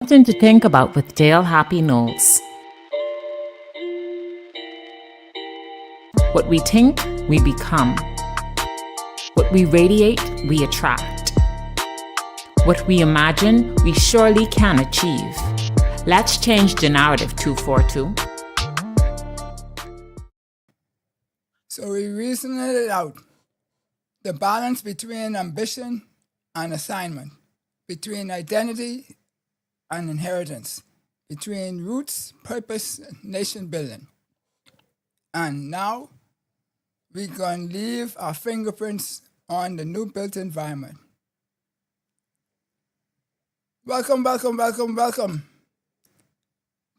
Something to think about with Dale Happy Knowles. What we think, we become. What we radiate, we attract. What we imagine, we surely can achieve. Let's change the narrative 242. So we reasoned it out. The balance between ambition and assignment, between identity and inheritance, between roots, purpose, and nation building. And now we're going to leave our fingerprints on the new built environment. Welcome to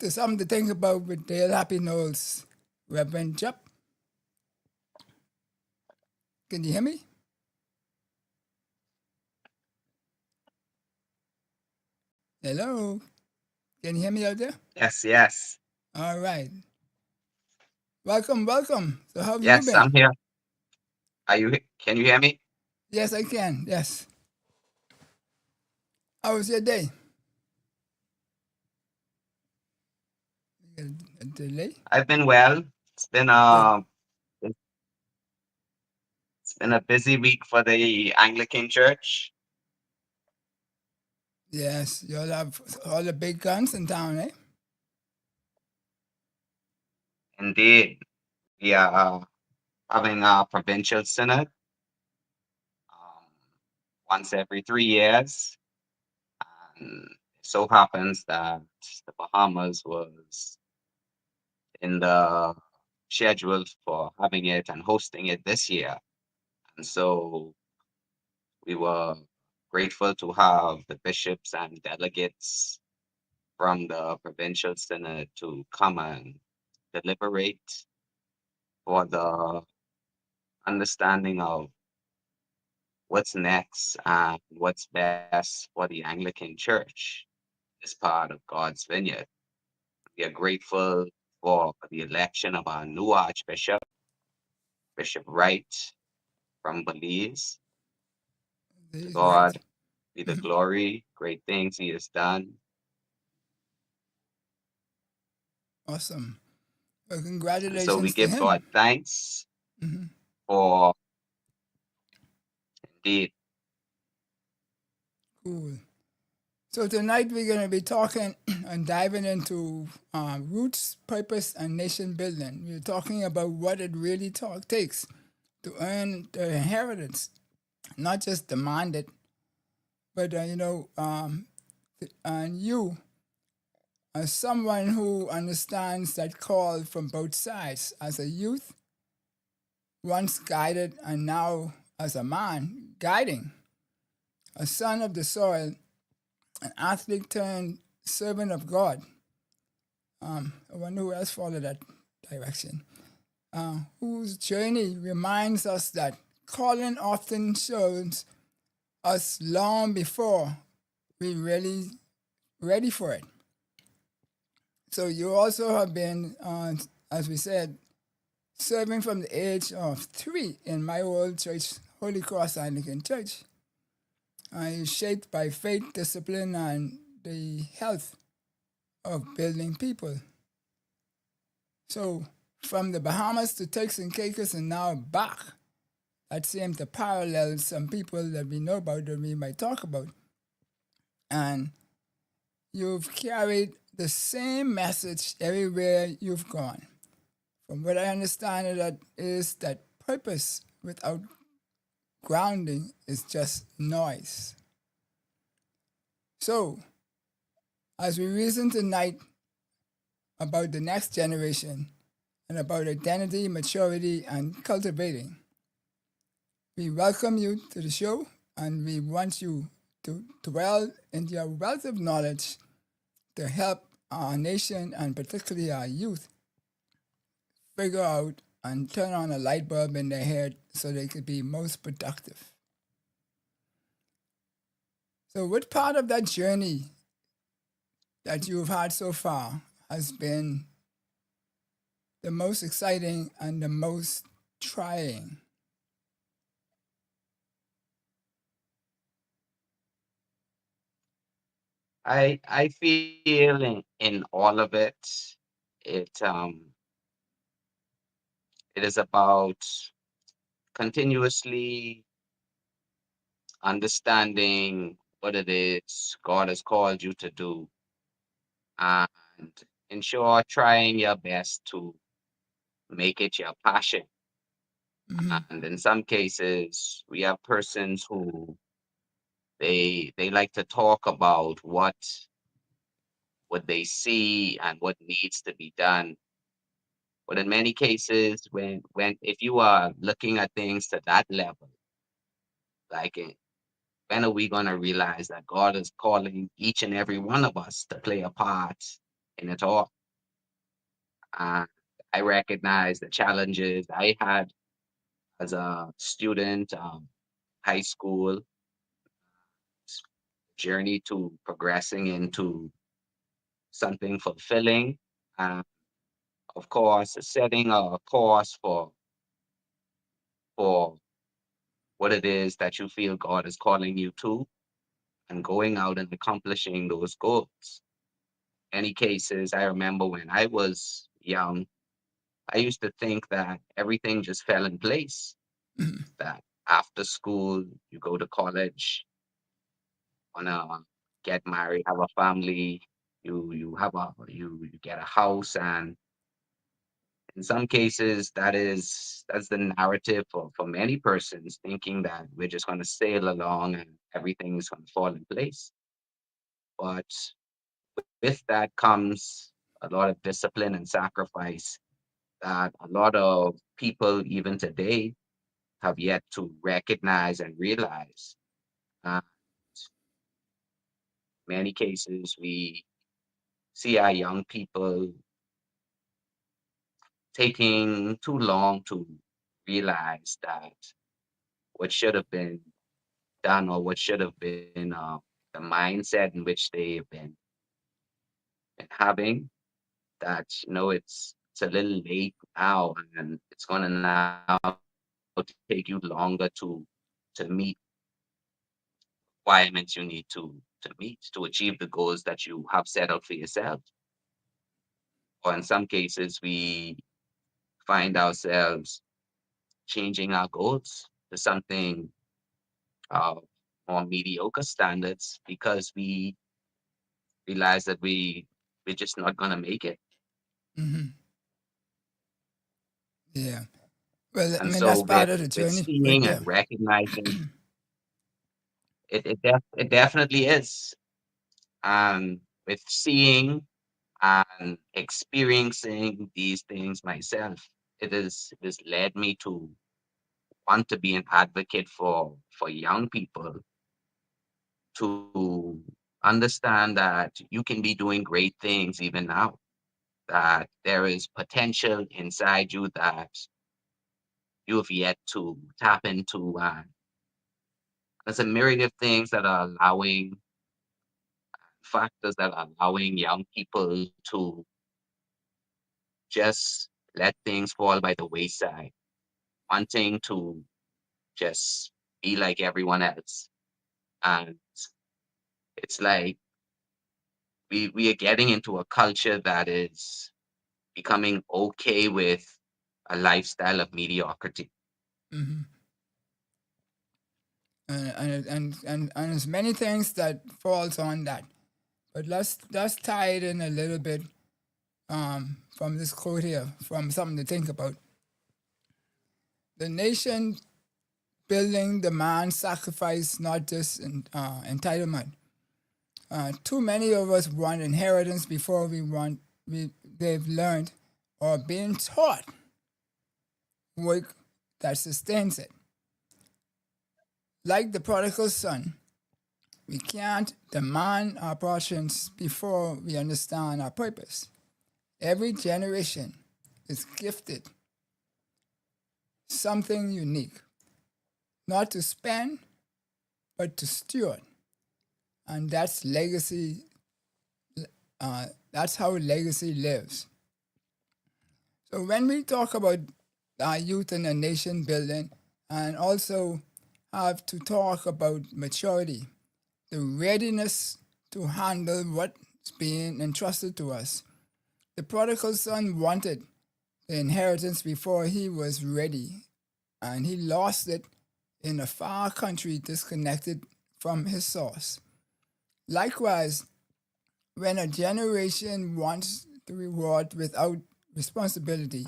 Something to Think About with Dale Happy Knowles, Reverend Jupp. Can you hear me? Hello? Can you hear me out there? Yes. All right. Welcome. So how have you Yes, been? I'm here. Can you hear me? Yes, I can. Yes. How was your day? A delay? I've been well. It's been a busy week for the Anglican Church. Yes, you all have all the big guns in town, eh? Indeed, we are having a provincial synod once every 3 years, and it so happens that the Bahamas was in the schedule for having it and hosting it this year, and so we were grateful to have the bishops and delegates from the provincial synod to come and deliberate for the understanding of what's next and what's best for the Anglican Church as part of God's vineyard. We are grateful for the election of our new Archbishop, Bishop Wright from Belize. To God be the glory, great things he has done. Awesome. Well, congratulations So we to give him. God thanks for indeed. Cool. So tonight we're going to be talking and diving into roots, purpose, and nation building. We're talking about what it really takes to earn the inheritance, not just demand it, but and you, as someone who understands that call from both sides, as a youth, once guided, and now as a man guiding, a son of the soil, an athlete turned servant of God. I wonder who else followed that direction. Whose journey reminds us that calling often shows us long before we really ready for it. So you also have been, as we said, serving from the age of 3 in my old church, Holy Cross Anglican Church. You're shaped by faith, discipline, and the health of building people. So from the Bahamas to Turks and Caicos and now back, that seems to parallel some people that we know about that we might talk about. And you've carried the same message everywhere you've gone. From what I understand, that is that purpose without grounding is just noise. So, as we reason tonight about the next generation and about identity, maturity, and cultivating, we welcome you to the show, and we want you to dwell into your wealth of knowledge to help our nation and particularly our youth figure out and turn on a light bulb in their head so they could be most productive. So what part of that journey that you've had so far has been the most exciting and the most trying? I feel in all of it, it it is about continuously understanding what it is God has called you to do, and ensure trying your best to make it your passion. Mm-hmm. And in some cases, we have persons who they like to talk about what they see and what needs to be done. But in many cases, when if you are looking at things to that level, like when are we going to realize that God is calling each and every one of us to play a part in it all? And I recognize the challenges I had as a student, high school s- journey to progressing into something fulfilling. And of course, setting a course for what it is that you feel God is calling you to, and going out and accomplishing those goals. Any cases, I remember when I was young, I used to think that everything just fell in place. Mm-hmm. That after school, you go to college, wanna get married, have a family, you get a house, and in some cases that's the narrative for many persons, thinking that we're just gonna sail along and everything's gonna fall in place. But with that comes a lot of discipline and sacrifice that a lot of people, even today, have yet to recognize and realize. Uh, many cases, we see our young people taking too long to realize that what should have been done, or what should have been the mindset in which they've been having, that it's a little late now, and it's going to now take you longer to meet requirements you need to meet to achieve the goals that you have set out for yourself. Or in some cases, we find ourselves changing our goals to something uh, more mediocre standards because we realize that we're just not going to make it. Mm-hmm. Yeah. Well, I And mean, so that's part with of the with journey right seeing and there. recognizing it definitely is. And with seeing and experiencing these things myself, it has led me to want to be an advocate for young people to understand that you can be doing great things even now, that there is potential inside you that you have yet to tap into. There's a myriad of things that are allowing factors that are allowing young people to just let things fall by the wayside, wanting to just be like everyone else. And it's like we are getting into a culture that is becoming okay with a lifestyle of mediocrity. Mm-hmm. And there's many things that falls on that. But let's tie it in a little bit from this quote here, from something to think about. The nation building demands sacrifice, not just entitlement. Too many of us want inheritance before they've learned or been taught work that sustains it. Like the prodigal son, we can't demand our portions before we understand our purpose. Every generation is gifted something unique, not to spend, but to steward. And that's legacy. That's how legacy lives. So when we talk about our youth and the nation building, and also have to talk about maturity, the readiness to handle what's being entrusted to us. The prodigal son wanted the inheritance before he was ready, and he lost it in a far country disconnected from his source. Likewise, when a generation wants the reward without responsibility,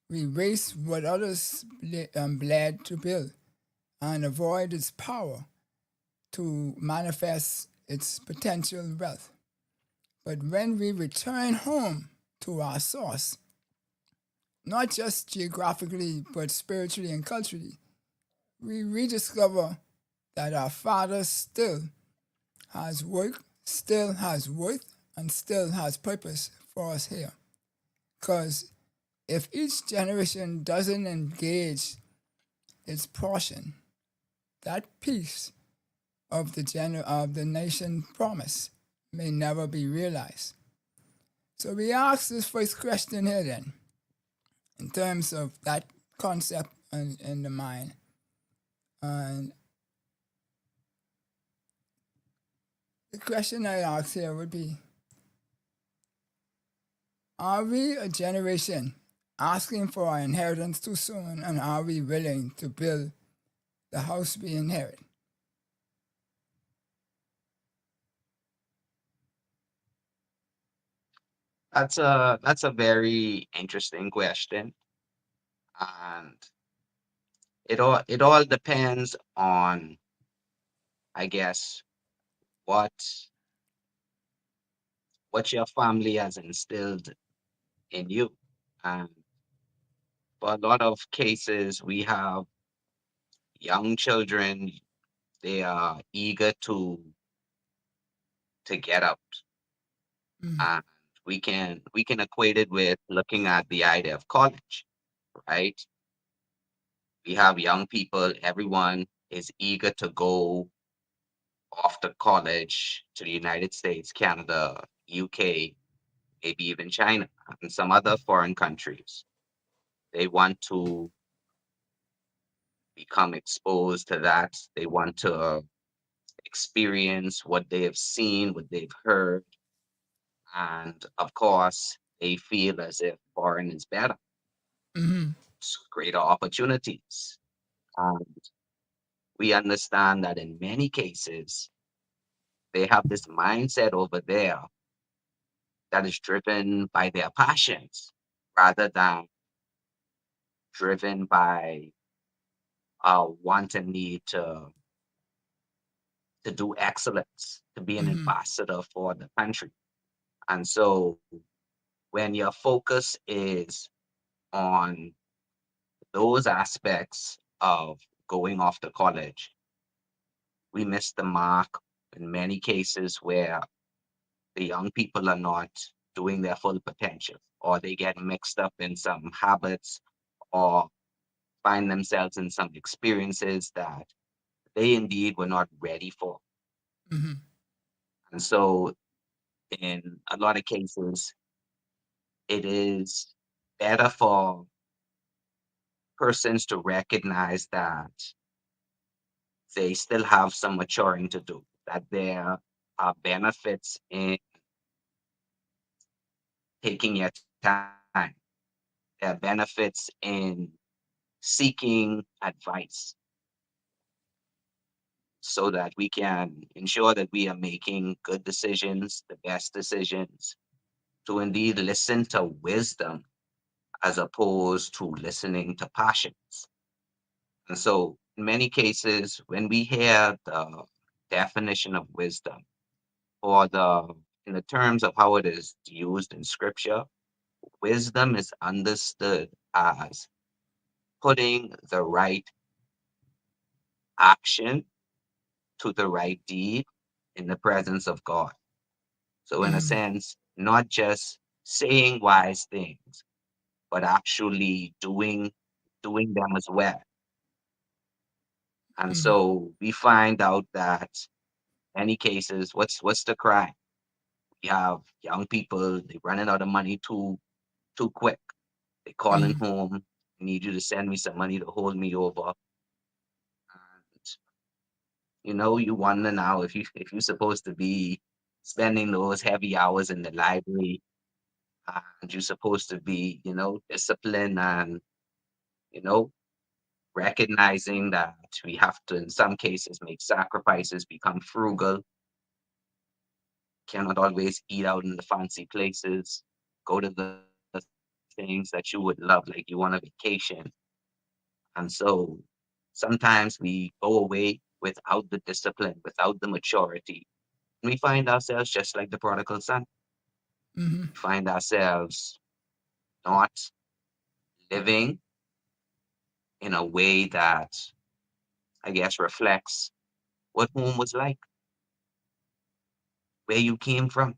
we waste what others bled to build and avoid its power to manifest its potential wealth. But when we return home to our source, not just geographically, but spiritually and culturally, we rediscover that our Father still has work, still has worth, and still has purpose for us here. Because if each generation doesn't engage its portion, that piece of the nation promise may never be realized. So we ask this first question here then, in terms of that concept in the mind. And the question I ask here would be, are we a generation asking for our inheritance too soon, and are we willing to build the house we inherit? That's a very interesting question, and it all depends on, I guess, what what your family has instilled in you. And for a lot of cases, we have young children. They are eager to get out, Mm-hmm. and we can equate it with looking at the idea of college, right? We have young people. Everyone is eager to go off to college to the United States, Canada, UK, maybe even China, and some other foreign countries. They want to become exposed to that. They want to experience what they have seen, what they've heard, and of course, they feel as if foreign is better, Mm-hmm. it's greater opportunities. And we understand that in many cases, they have this mindset over there that is driven by their passions rather than driven by a want and need to do excellence, to be an Mm-hmm. ambassador for the country. And so when your focus is on those aspects of going off to college, we miss the mark in many cases where the young people are not doing their full potential, or they get mixed up in some habits, or find themselves in some experiences that they indeed were not ready for. Mm-hmm. And so, in a lot of cases, it is better for persons to recognize that they still have some maturing to do, that there are benefits in taking your time, there are benefits in seeking advice so that we can ensure that we are making good decisions, the best decisions, to indeed listen to wisdom as opposed to listening to passions. And so, in many cases, when we hear the definition of wisdom, or in the terms of how it is used in scripture, wisdom is understood as putting the right action to the right deed in the presence of God. So, in a Mm-hmm. sense, not just saying wise things, but actually doing them as well. And Mm-hmm. so we find out that many cases, what's the crime? We have young people, they running out of money too quick. They calling Mm-hmm. home, I need you to send me some money to hold me over. And you wonder now if you're supposed to be spending those heavy hours in the library, and you're supposed to be, disciplined and, you know, recognizing that we have to, in some cases, make sacrifices, become frugal, cannot always eat out in the fancy places, go to the things that you would love, like you want a vacation. And so sometimes we go away without the discipline, without the maturity. And we find ourselves just like the prodigal son. Mm-hmm. We find ourselves not living in a way that I guess reflects what home was like, where you came from.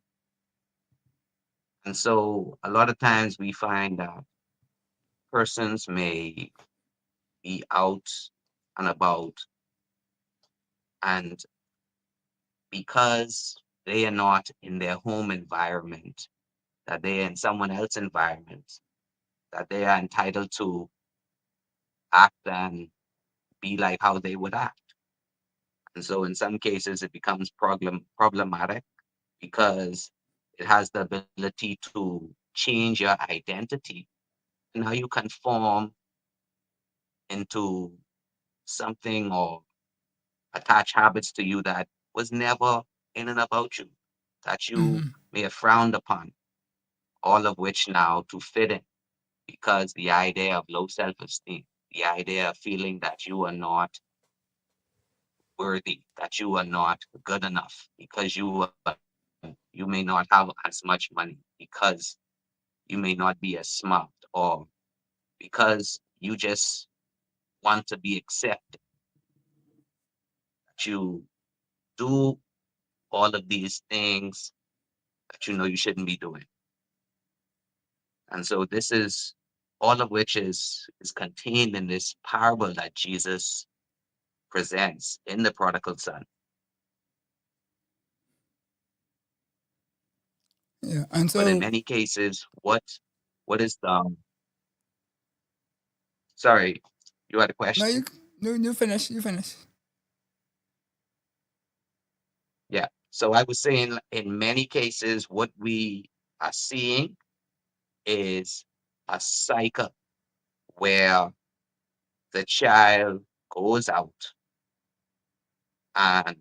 And so a lot of times we find that persons may be out and about, and because they are not in their home environment, that they are in someone else's environment, that they are entitled to act and be like how they would act. And so in some cases it becomes problematic because it has the ability to change your identity. And now you conform into something or attach habits to you that was never in and about you, that you Mm-hmm. may have frowned upon, all of which now to fit in because the idea of low self esteem, the idea of feeling that you are not worthy, that you are not good enough, because you may not have as much money, because you may not be as smart, or because you just want to be accepted, that you do all of these things that you know you shouldn't be doing. And so this is all of which is contained in this parable that Jesus presents in the prodigal son. Yeah. And But in so, many cases, what is the sorry, you had a no, question? you finish. You finish. Yeah. So I was saying in many cases, what we are seeing is a cycle where the child goes out and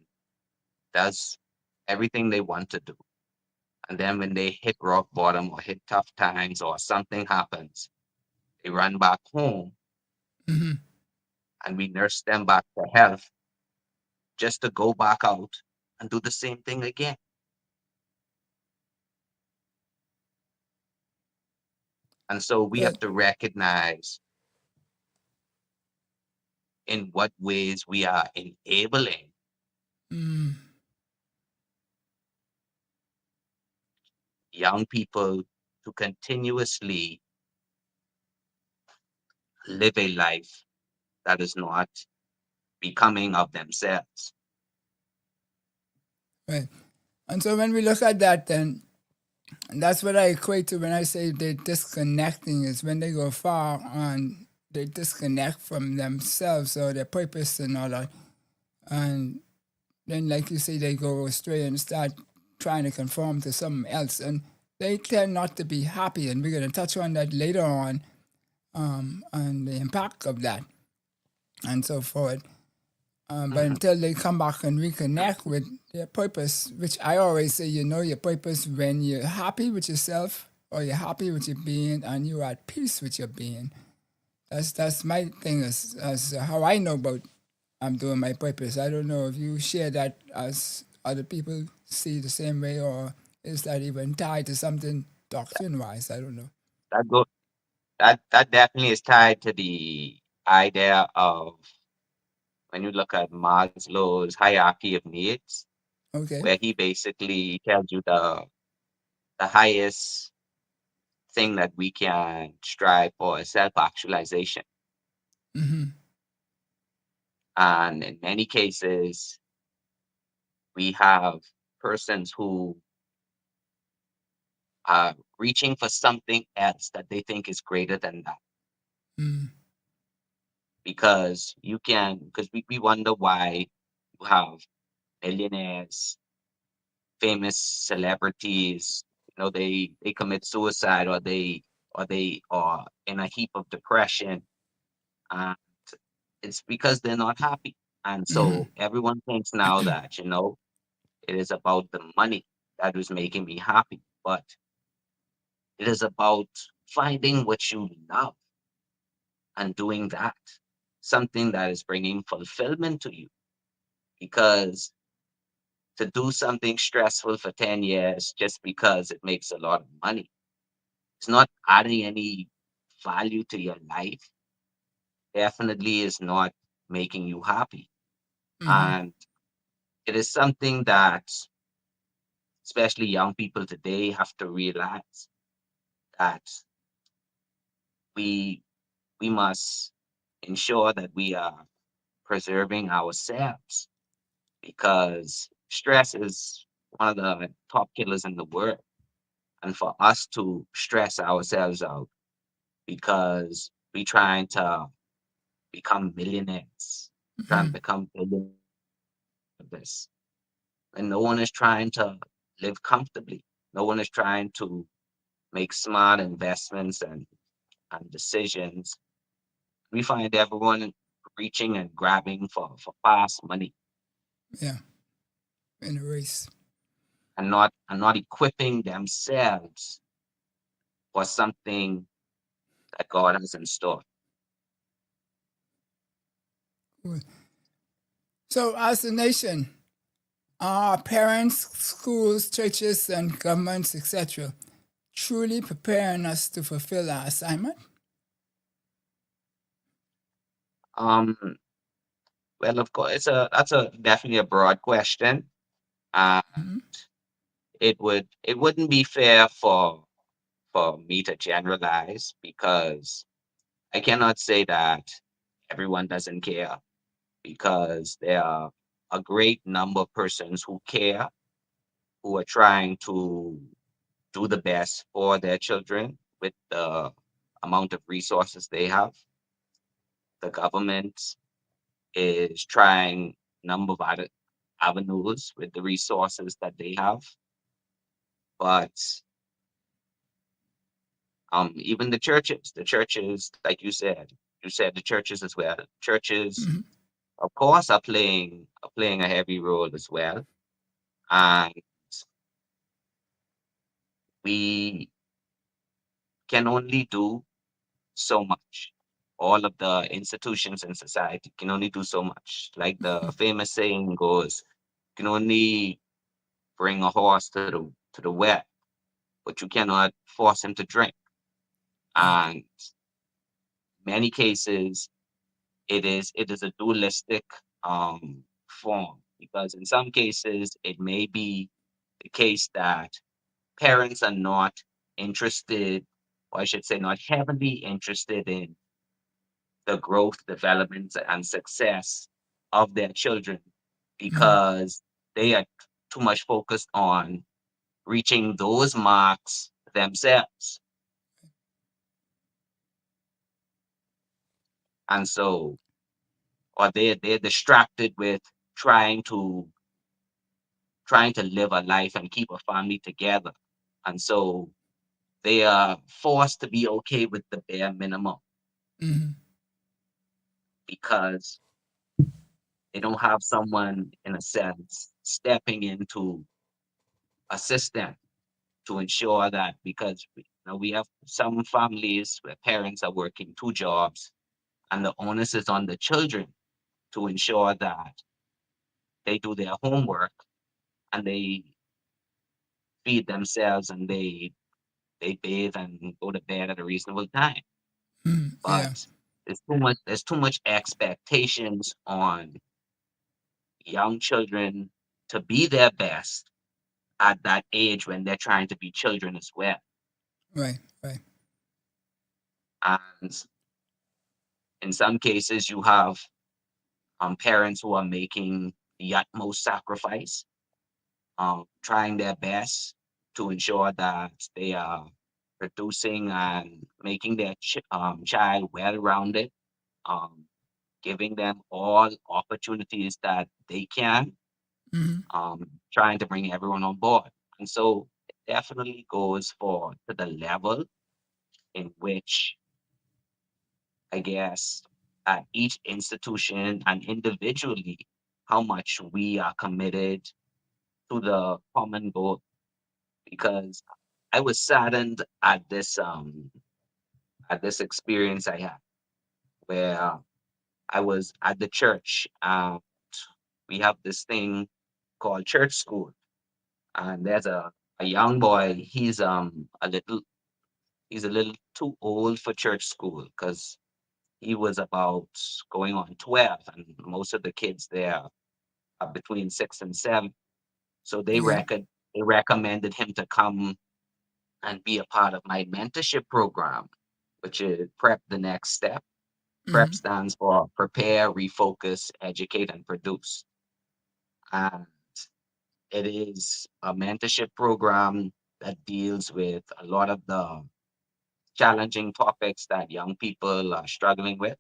does everything they want to do. And then when they hit rock bottom or hit tough times or something happens, they run back home Mm-hmm. and we nurse them back to health just to go back out and do the same thing again. And so we have But to recognize in what ways we are enabling mm, young people to continuously live a life that is not becoming of themselves. right. And so when we look at that, then that's what I equate to when I say they're disconnecting is when they go far and they disconnect from themselves or their purpose and all that. And then, like you say, they go astray and start trying to conform to something else. And they tend not to be happy. And we're going to touch on that later on the impact of that and so forth. But Mhm. until they come back and reconnect with their purpose, which I always say, you know your purpose when you're happy with yourself or you're happy with your being and you're at peace with your being. That's my thing as how I know about I'm doing my purpose. I don't know if you share that as other people see the same way or is that even tied to something doctrine wise? I don't know. That go that definitely is tied to the idea of when you look at Maslow's hierarchy of needs, Okay. where he basically tells you the highest thing that we can strive for is self-actualization. Mm-hmm. And in many cases, we have persons who are reaching for something else that they think is greater than that. Mm-hmm. Because we wonder why you have millionaires, famous celebrities, they commit suicide, or they are in a heap of depression, and it's because they're not happy. And Hmm. so everyone thinks now that, it is about the money that is making me happy, but it is about finding what you love and doing that, something that is bringing fulfillment to you. Because to do something stressful for 10 years just because it makes a lot of money, it's not adding any value to your life, definitely is not making you happy. Hmm. And it is something that especially young people today have to realize that we we must ensure that we are preserving ourselves, because stress is one of the top killers in the world. And for us to stress ourselves out because we trying to become millionaires, trying to Hmm. become billionaires, and no one is trying to live comfortably. No one is trying to make smart investments and decisions. We find everyone reaching and grabbing for fast money, Yeah, in a race. and not equipping themselves for something that God has in store. Cool. So, as a nation, are parents, schools, churches, and governments, etc., truly preparing us to fulfill our assignment? Um, well, of course, that's a definitely a broad question. Uh, Hmm. it wouldn't be fair for me to generalize, because I cannot say that everyone doesn't care, because there are a great number of persons who care, who are trying to do the best for their children with the amount of resources they have. The government is trying number of other avenues with the resources that they have, but even the churches, like you said the churches as well. Churches, Hmm. of course, are playing a heavy role as well, and we can only do so much. All of the institutions in society can only do so much. Like the famous saying goes, you can only bring a horse to the well, but you cannot force him to drink. Right. And many cases, it is a dualistic form, because in some cases it may be the case that parents are not interested, or I should say, not heavily interested in the growth, development, and success of their children, Hmm. because they are too much focused on reaching those marks themselves. And so, or they're distracted with trying to trying to live a life and keep a family together. And so they are forced to be okay with the bare minimum, Hmm. because they don't have someone, in a sense, stepping in to assist them, to ensure that, because we have some families where parents are working two jobs, and the onus is on the children to ensure that they do their homework, and they feed themselves, and they bathe and go to bed at a reasonable time. Yeah. But there's too much expectations on young children to be their best at that age when they're trying to be children as well. Right. Right. And in some cases, you have parents who are making the utmost sacrifice, trying their best to ensure that they are producing and making their child well rounded, um, giving them all opportunities that they can, trying to bring everyone on board. And so it definitely goes for to the level in which, I guess, at each institution and individually, how much we are committed to the common goal. Because I was saddened at this experience I had where I was at the church. We have this thing called church school, and there's a young boy. He's a little too old for church school because he was about going on 12, and most of the kids there are between 6 and 7. So Yeah. they recommended him to come and be a part of my mentorship program, which is prep the next step. PrEP stands for prepare, refocus, educate, and produce. And it is a mentorship program that deals with a lot of the challenging topics that young people are struggling with,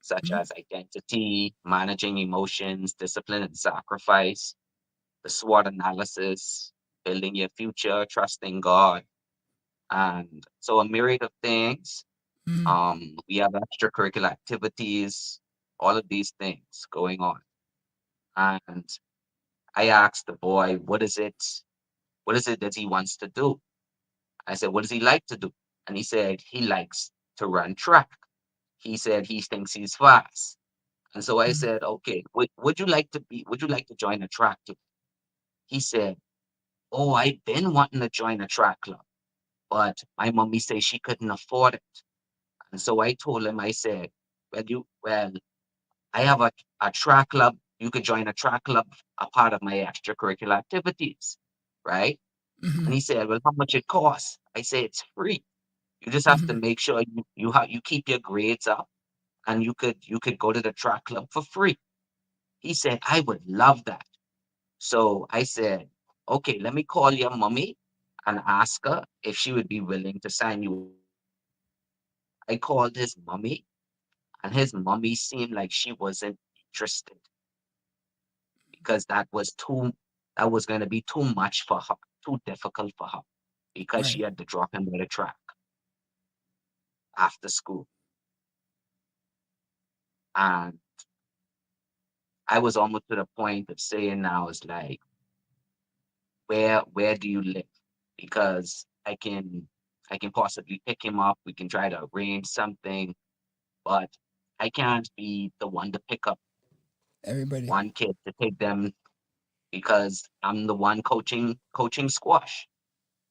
such as identity, managing emotions, discipline and sacrifice, the SWOT analysis, building your future, trusting God, and so a myriad of things. We have extracurricular activities, all of these things going on. And I asked the boy, what is it that he wants to do? I said, what does he like to do? And he said he likes to run track. He said he thinks he's fast. And so I said, okay, would you like to join a track club? He said, oh, I've been wanting to join a track club, but my mommy says she couldn't afford it. And so I told him, I said, well, I have a track club. You could join a track club, a part of my extracurricular activities, right? And he said, well, how much it costs? I say it's free. You just have to make sure you keep your grades up, and you could go to the track club for free. He said, I would love that. So I said, okay, let me call your mommy and ask her if she would be willing to sign you. I called his mommy, and his mommy seemed like she wasn't interested because that was going to be too much for her, too difficult for her, because she Right. had to drop him at a track after school. And I was almost to the point of saying now, it's like, where do you live? Because I can possibly pick him up. We can try to arrange something, but I can't be the one to pick up Everybody. one kid to take them because I'm the one coaching squash.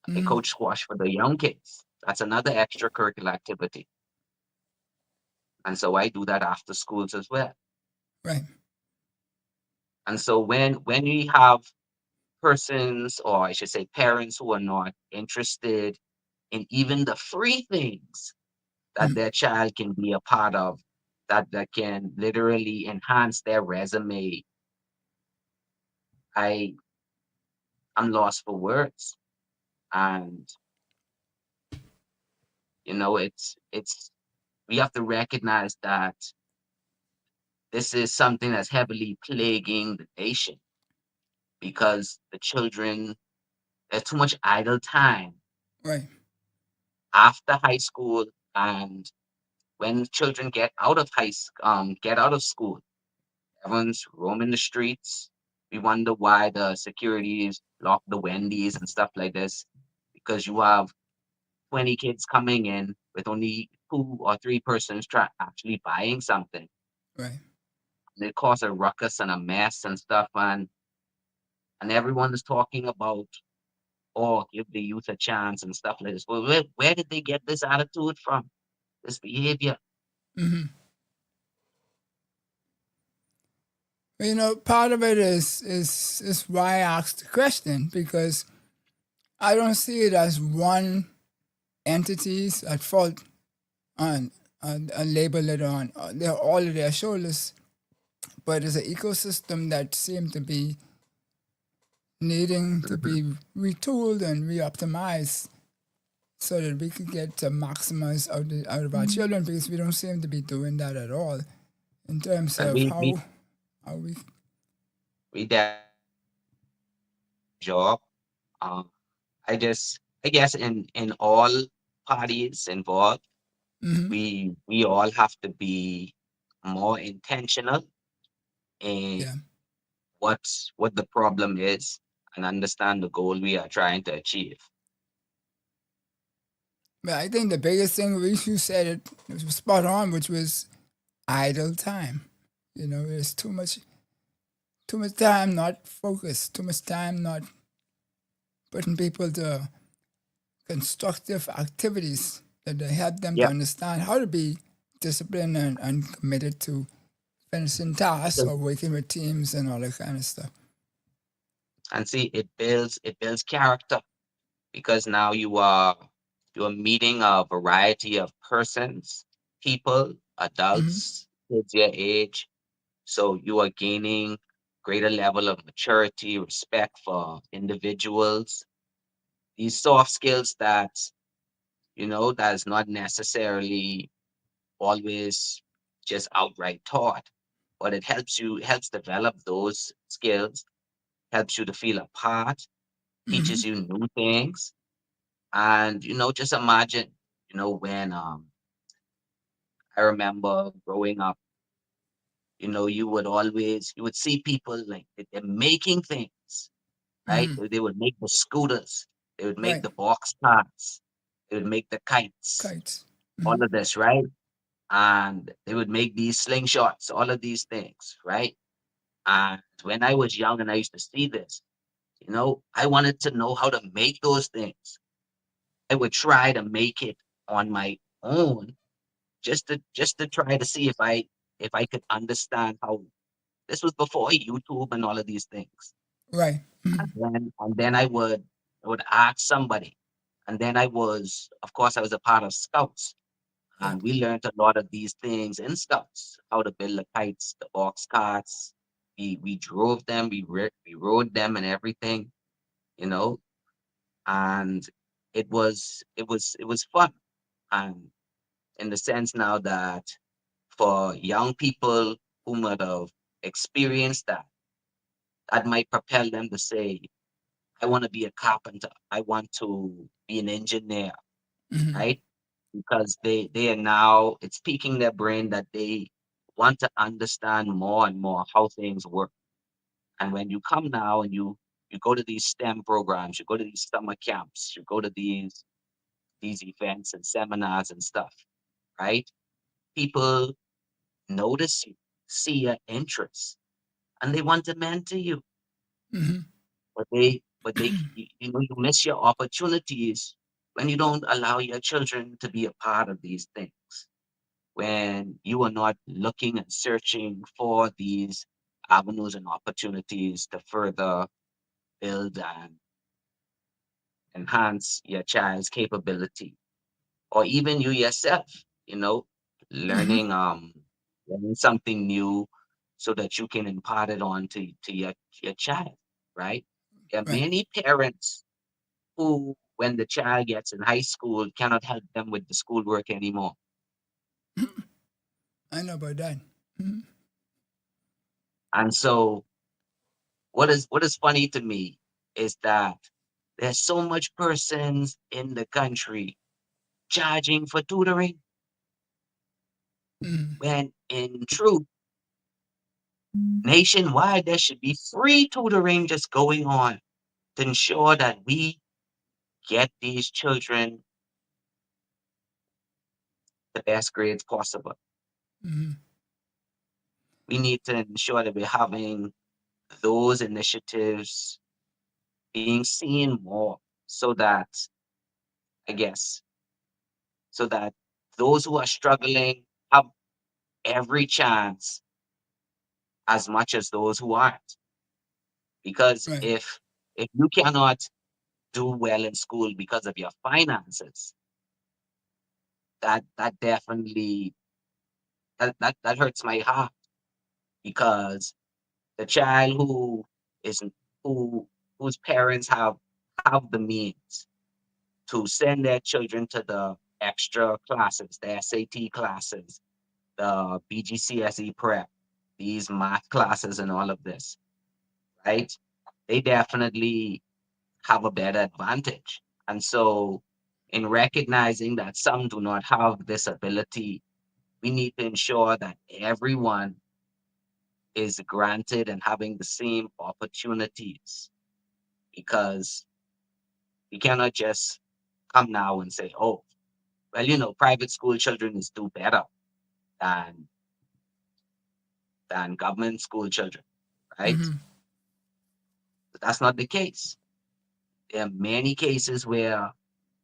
I coach squash for the young kids. That's another extracurricular activity. And so I do that after schools as well. Right. And so when you have persons, or I should say parents, who are not interested in even the free things that their child can be a part of, that can literally enhance their resume, I I'm lost for words. And it's we have to recognize that this is something that's heavily plaguing the nation because the children, there's too much idle time Right. after high school, and when children get out of school, everyone's roaming the streets. We wonder why the securities lock the Wendy's and stuff like this, because you have 20 kids coming in with only 2 or 3 persons actually buying something. Right. And it causes a ruckus and a mess and stuff, and everyone is talking about, oh, give the youth a chance and stuff like this. Well, where did they get this attitude from? This behavior? Part of it is why I asked the question, because I don't see it as one entity's at fault and label it on. They're all of their shoulders, but it's an ecosystem that seems to be needing to be retooled and re-optimized so that we could get to maximize out of our children, because we don't seem to be doing that at all in terms And of we how we we definitely job. Um, I guess in all parties involved, Hmm. we all have to be more intentional in Yeah. what the problem is and understand the goal we are trying to achieve. But I think the biggest thing, you said it was spot on, which was idle time. There's too much time not focused, too much time not putting people to constructive activities that help them to Yep. understand how to be disciplined and committed to finishing tasks or working with teams and all that kind of stuff. And see, it builds character because now you are meeting a variety of persons, people, Hmm. adults, kids your age. So you are gaining greater level of maturity, respect for individuals. These soft skills that that is not necessarily always just outright taught, but helps develop those skills, helps you to feel a part, Hmm. teaches you new things. And just imagine, when I remember growing up, you would see people like they're making things, right? Hmm. They would make the scooters, they would make Right. the box cars, they would make the kites, Kites. all Hmm. of this, right? And they would make these slingshots, all of these things, right? And when I was young and I used to see this, I wanted to know how to make those things. I would try to make it on my own just to try to see if I could understand how this was before YouTube and all of these things. Right. And Hmm. then I would ask somebody. And then of course, I was a part of Scouts. Right. And we learned a lot of these things in Scouts, how to build the kites, the box carts. We drove them, we rode them and everything, you know, and it was fun. And in the sense now that for young people who might have experienced that might propel them to say, I want to be a carpenter. I want to be an engineer, Hmm. right? Because they are now, it's piquing their brain that they want to understand more and more how things work. And when you come now and you go to these STEM programs, you go to these summer camps, you go to these events and seminars and stuff, right? People notice you, see your interests, and they want to mentor you. Hmm. But you miss your opportunities when you don't allow your children to be a part of these things. When you are not looking and searching for these avenues and opportunities to further build and enhance your child's capability, or even you yourself, you know, Hmm. learning learning something new so that you can impart it on to your child, right? There are Right. many parents who, when the child gets in high school, cannot help them with the schoolwork anymore. I know about that. Hmm. And so what is funny to me is that there's so much persons in the country charging for tutoring Hmm. when in truth, nationwide there should be free tutoring just going on to ensure that we get these children the best grades possible. Hmm. We need to ensure that we're having those initiatives being seen more so that, I guess, so that those who are struggling have every chance as much as those who aren't. Because Right. if you cannot do well in school because of your finances, that definitely that hurts my heart because the child who isn't who whose parents have the means to send their children to the extra classes, the SAT classes, the BGCSE prep, these math classes and all of this, right? They definitely have a better advantage. And so, in recognizing that some do not have this ability, we need to ensure that everyone is granted and having the same opportunities, because we cannot just come now and say, oh, well, private school children is do better than government school children, right? Mm-hmm. But that's not the case. There are many cases where a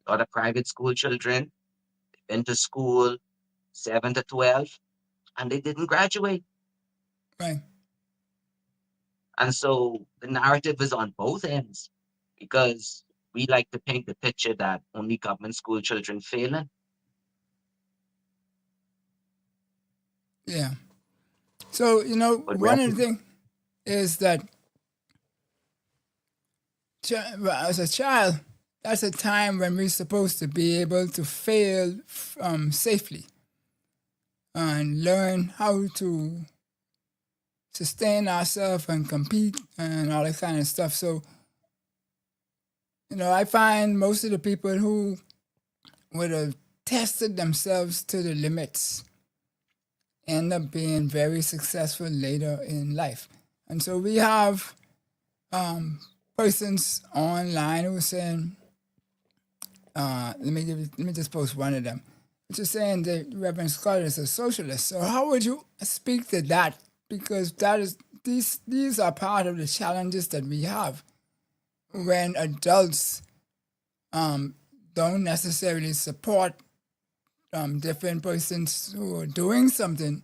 lot of private school children went to school 7 to 12 and they didn't graduate. Right. And so the narrative is on both ends, because we like to paint the picture that only government school children failing. Yeah. So, But one of the things is that well, as a child, that's a time when we're supposed to be able to fail safely and learn how to sustain ourselves and compete and all that kind of stuff. So, I find most of the people who would have tested themselves to the limits end up being very successful later in life. And so we have persons online who are saying, let me just post one of them, which is saying that Reverend Scott is a socialist. So how would you speak to that? Because that is these are part of the challenges that we have when adults don't necessarily support different persons who are doing something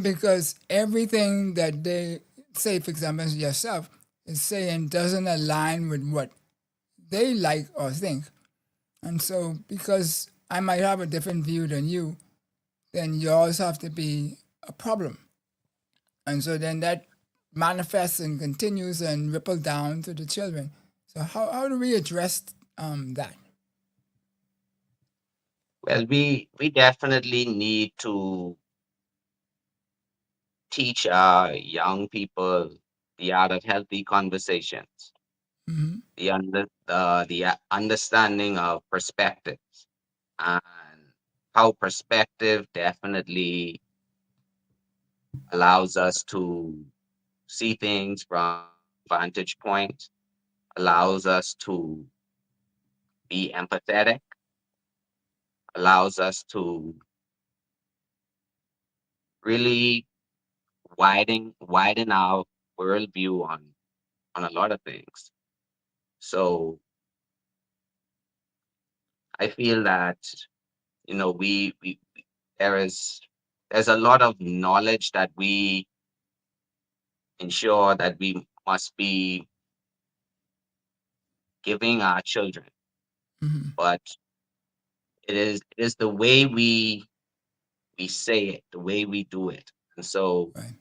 because everything that they say, for example, yourself, is saying doesn't align with what they like or think. And so, because I might have a different view than you, then yours have to be a problem. And so then that manifests and continues and ripple down to the children. So how do we address that? well, we definitely need to teach our young people the art of healthy conversations, Mm-hmm. the understanding of perspective, and how perspective definitely allows us to see things from vantage point, allows us to be empathetic, allows us to really widen our worldview on a lot of things. So I feel that we there is there's a lot of knowledge that we ensure that we must be giving our children, Mm-hmm. but it is the way we say it, the way we do it. And so Right.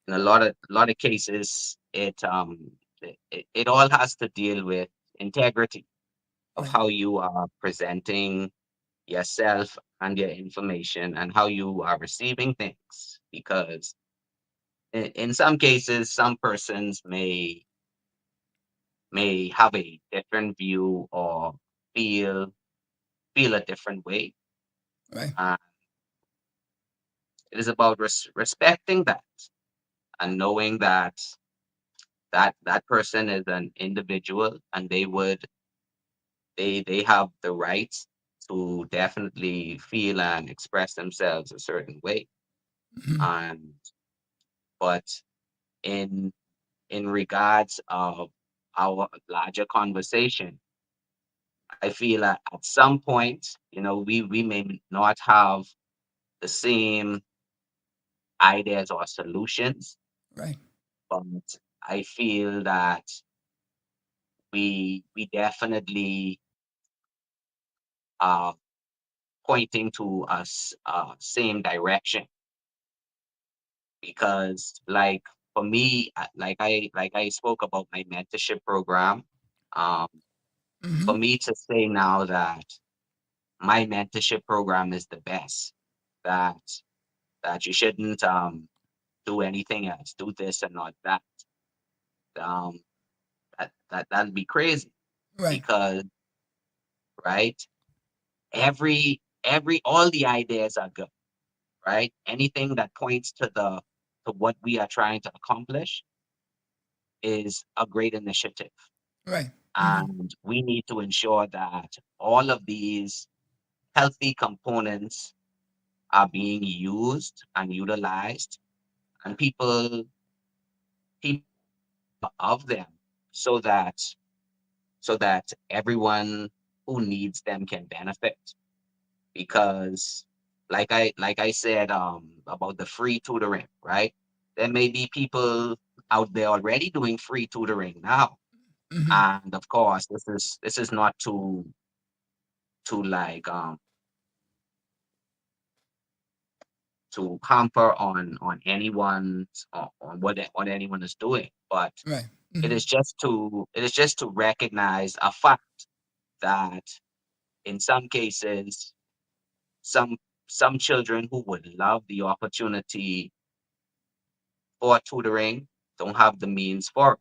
in a lot of cases, it all has to deal with integrity of Right. how you are presenting yourself and your information and how you are receiving things. Because in some cases, some persons may have a different view or feel feel a different way. Right. Uh, it is about respecting that and knowing that that person is an individual, and they have the right to definitely feel and express themselves a certain way. Mm-hmm. And but in regards of our larger conversation, I feel at some point, we may not have the same ideas or solutions, Right. but I feel that we definitely are pointing to us same direction. Because like for me, like I spoke about my mentorship program. um Mm-hmm. for me to say now that my mentorship program is the best, that you shouldn't do anything else, do this and not that, um that'd be crazy Right. because right, every all the ideas are good, right? Anything that points to what we are trying to accomplish is a great initiative. Right. Mm-hmm. And we need to ensure that all of these healthy components are being used and utilized, and people of them, so that everyone who needs them can benefit. Because like I said about the free tutoring, right? There may be people out there already doing free tutoring now. Mm-hmm. And of course, this is not to like to hamper on anyone's on what anyone is doing, but Right. it Mm-hmm. is just to recognize a fact that in some cases, some some children who would love the opportunity for tutoring don't have the means for it.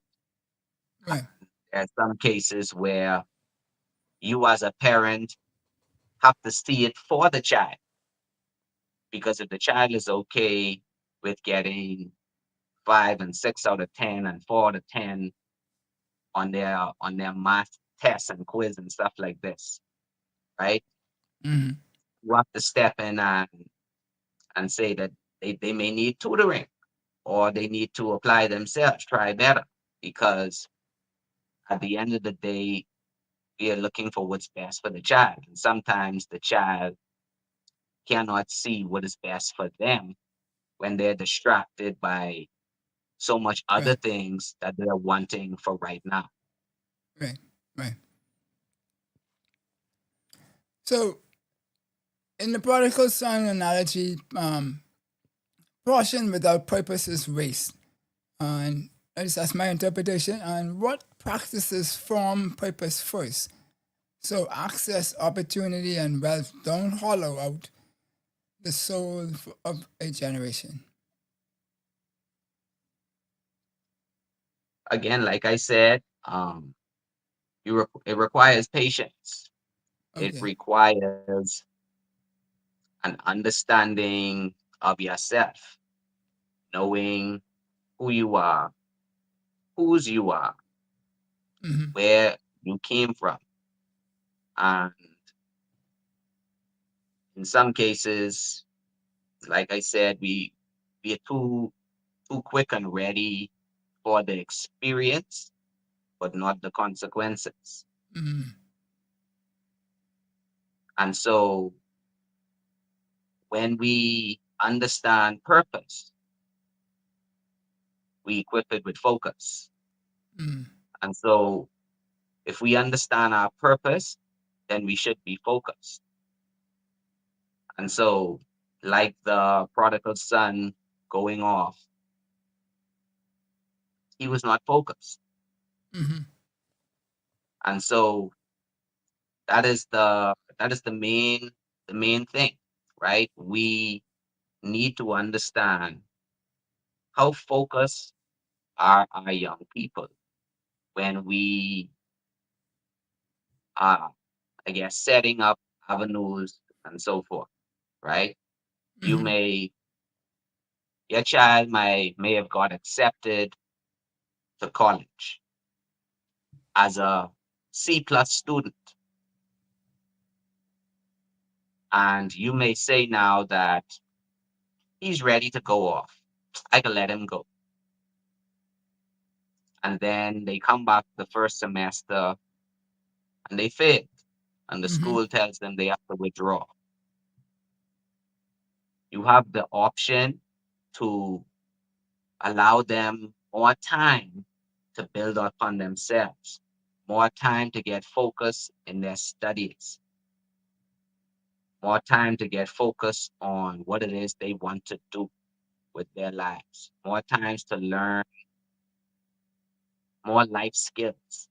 Right. There are some cases where you as a parent have to see it for the child, because if the child is okay with getting 5 and 6 out of 10 and 4 out of 10 on their math tests and quiz and stuff like this, right? Mm-hmm. You have to step in and say that they may need tutoring, or they need to apply themselves, try better, because at the end of the day, we are looking for what's best for the child. And sometimes the child cannot see what is best for them when they're distracted by so much other Right. things that they're wanting for right now. Right. Right. So, in the prodigal son analogy, portion without purpose is waste. And that's my interpretation. And what practices form purpose first? So, access, opportunity, and wealth don't hollow out the soul of a generation. Again, like I said, it requires patience. It Okay. requires an understanding of yourself, knowing who you are, whose you are, Mm-hmm. where you came from. And in some cases, like I said, we are too quick and ready for the experience, but not the consequences. Mm-hmm. And so when we understand purpose, we equip it with focus. Mm-hmm. And so if we understand our purpose, then we should be focused. And so, like the prodigal son going off, he was not focused. Mm-hmm. And so that is the main thing, right? We need to understand how focused are our young people when we are, I guess, setting up avenues and so forth, right? You Mm-hmm. may your child may have got accepted to college as a C plus student, and you may say now that he's ready to go off. I can let him go. And then they come back the first semester and they fail. And the Mm-hmm. school tells them they have to withdraw. You have the option to allow them more time to build upon themselves, more time to get focused in their studies, more time to get focused on what it is they want to do with their lives, more times to learn more life skills.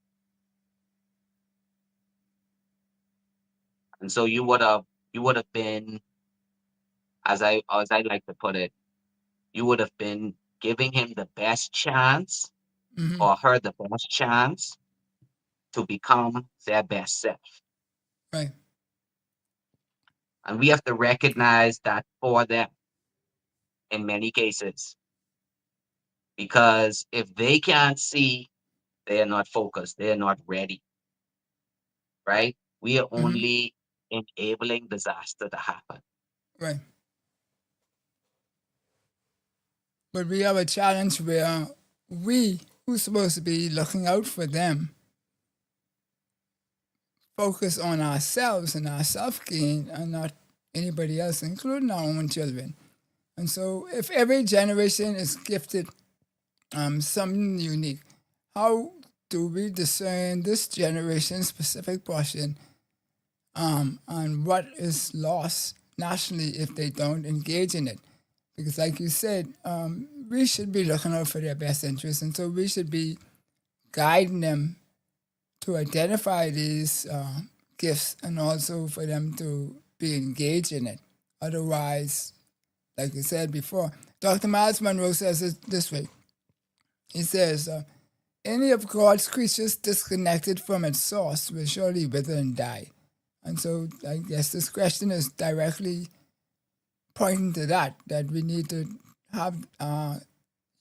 And so you would have been, as I like to put it, you would have been giving him the best chance Mm-hmm. or her the best chance to become their best self. Right. And we have to recognize that for them in many cases. Because if they can't see, they are not focused, they are not ready, right? We are Mm-hmm. only enabling disaster to happen. Right. But we have a challenge where we, who's supposed to be looking out for them, focus on ourselves and our self gain and not anybody else, including our own children. And so, if every generation is gifted something unique, how do we discern this generation's specific portion and what is lost nationally if they don't engage in it? Because, like you said, we should be looking out for their best interests, and so we should be guiding them to identify these gifts and also for them to be engaged in it. Otherwise, like you said before, Dr. Miles Monroe says it this way. He says, any of God's creatures disconnected from its source will surely wither and die. And so I guess this question is directly pointing to that we need to have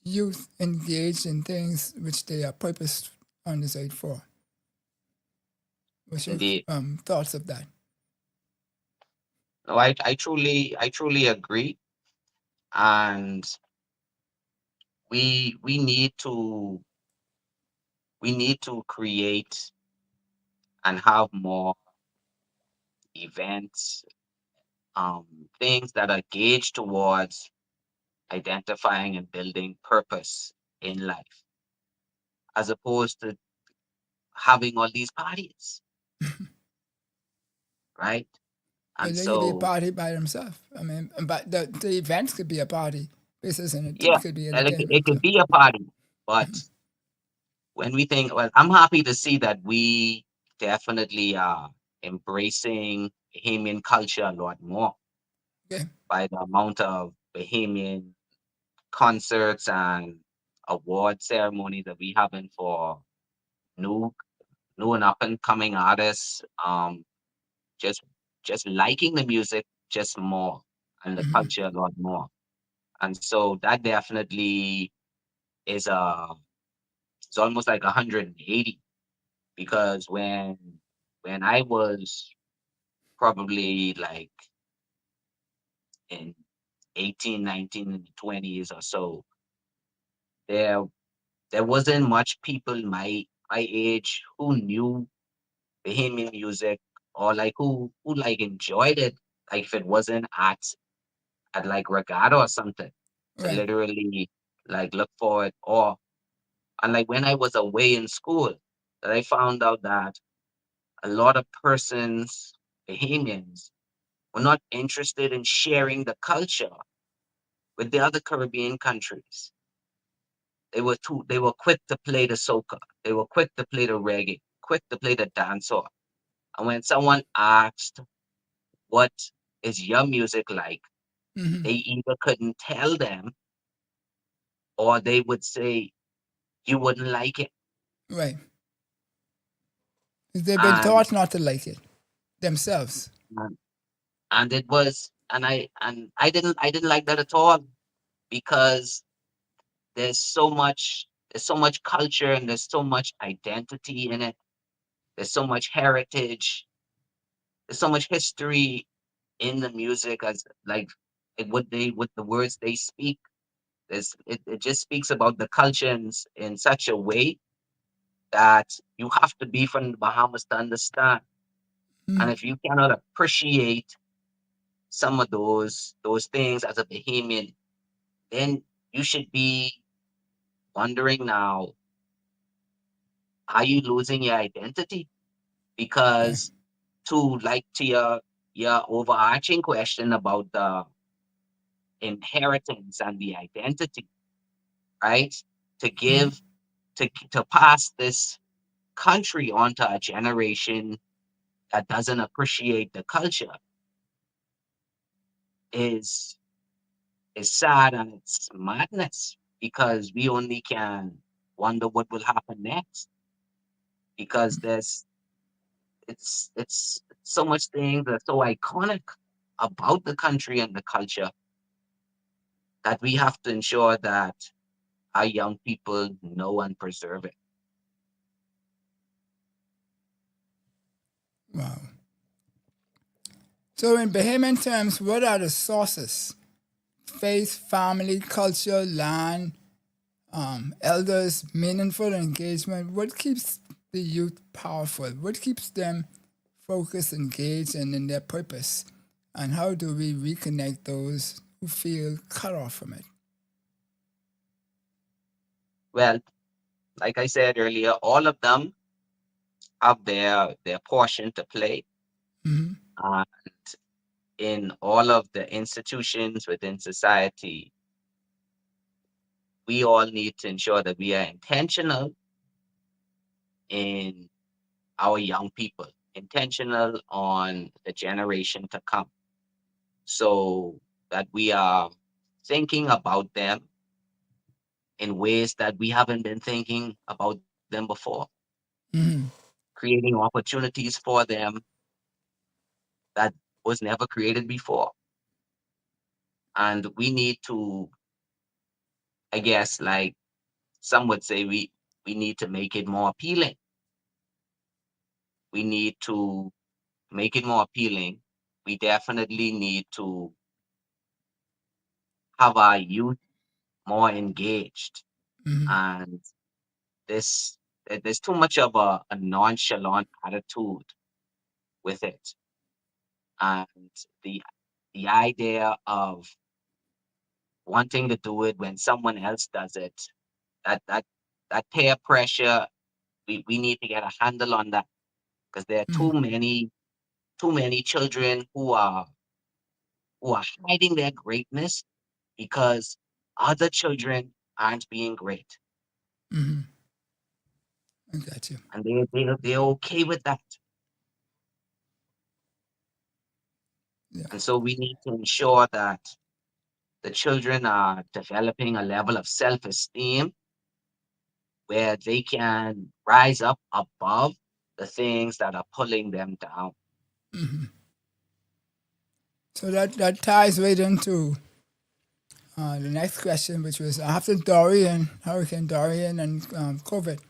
youth engaged in things which they are purposed on this earth for. What's your Indeed. thoughts of that? No, I truly agree. And we need to create and have more events, things that are gauged towards identifying and building purpose in life, as opposed to having all these parties, right? But And they could be a so, party by themselves. I mean, but the events could be a party. Business and yeah, it could be and it entertainment. could So, be a party, but when we think, well, I'm happy to see that we definitely are embracing Bahamian culture a lot more okay. by the amount of Bahamian concerts and award ceremonies that we having for new new and up and coming artists. Just liking the music just more and the Mm-hmm. culture a lot more. And so that definitely is it's almost like 180, because when I was probably like in 18, 19, and 20s or so, there there wasn't much people my age who knew Bahamian music, or like who like enjoyed it, like if it wasn't at like regatta or something, to Right. literally like look for it. Or and like when I was away in school, that I found out that a lot of persons, Bahamians, were not interested in sharing the culture with the other Caribbean countries. They were quick to play the soca. They were quick to play the reggae, quick to play the dancehall. And when someone asked, what is your music like? Mm-hmm. They either couldn't tell them, or they would say, you wouldn't like it. Right. They've been And taught not to like it themselves. and, and it was and I didn't like that at all, because there's so much culture and there's so much identity in it. There's so much heritage. There's so much history in the music, as like what the words they speak. It just speaks about the culture in such a way that you have to be from the Bahamas to understand. And if you cannot appreciate some of those things as a Bahamian, then you should be wondering now, are you losing your identity? Right. Because to your overarching question about the inheritance and the identity, right? To Mm-hmm. give to pass this country onto a generation that doesn't appreciate the culture is is sad, and it's madness, because we only can wonder what will happen next, because it's so much things that are so iconic about the country and the culture that we have to ensure that our young people know and preserve it. Wow. So, in Bahamian terms, what are the sources? Faith, family, culture, land, elders, meaningful engagement. What keeps the youth powerful? What keeps them focused, engaged, and in their purpose? And how do we reconnect those who feel cut off from it? Well, like I said earlier, all of them have their portion to play. Mm-hmm. And in all of the institutions within society, we all need to ensure that we are intentional in our young people, intentional on the generation to come, so that we are thinking about them in ways that we haven't been thinking about them before, Mm-hmm. creating opportunities for them that was never created before. And we need to, I guess, like some would say, we need to make it more appealing. We need to make it more appealing. We definitely need to have our youth more engaged. Mm-hmm. And this there's too much of a nonchalant attitude with it. And the the idea of wanting to do it when someone else does it, that that that peer pressure, we need to get a handle on that, because there are Mm-hmm. too many children who are hiding their greatness because other children aren't being great, Mm-hmm. I got you. and they're okay with that. Yeah. And so we need to ensure that the children are developing a level of self-esteem where they can rise up above the things that are pulling them down. Mm-hmm. So that ties right into the next question, which was after Dorian, Hurricane Dorian, and COVID,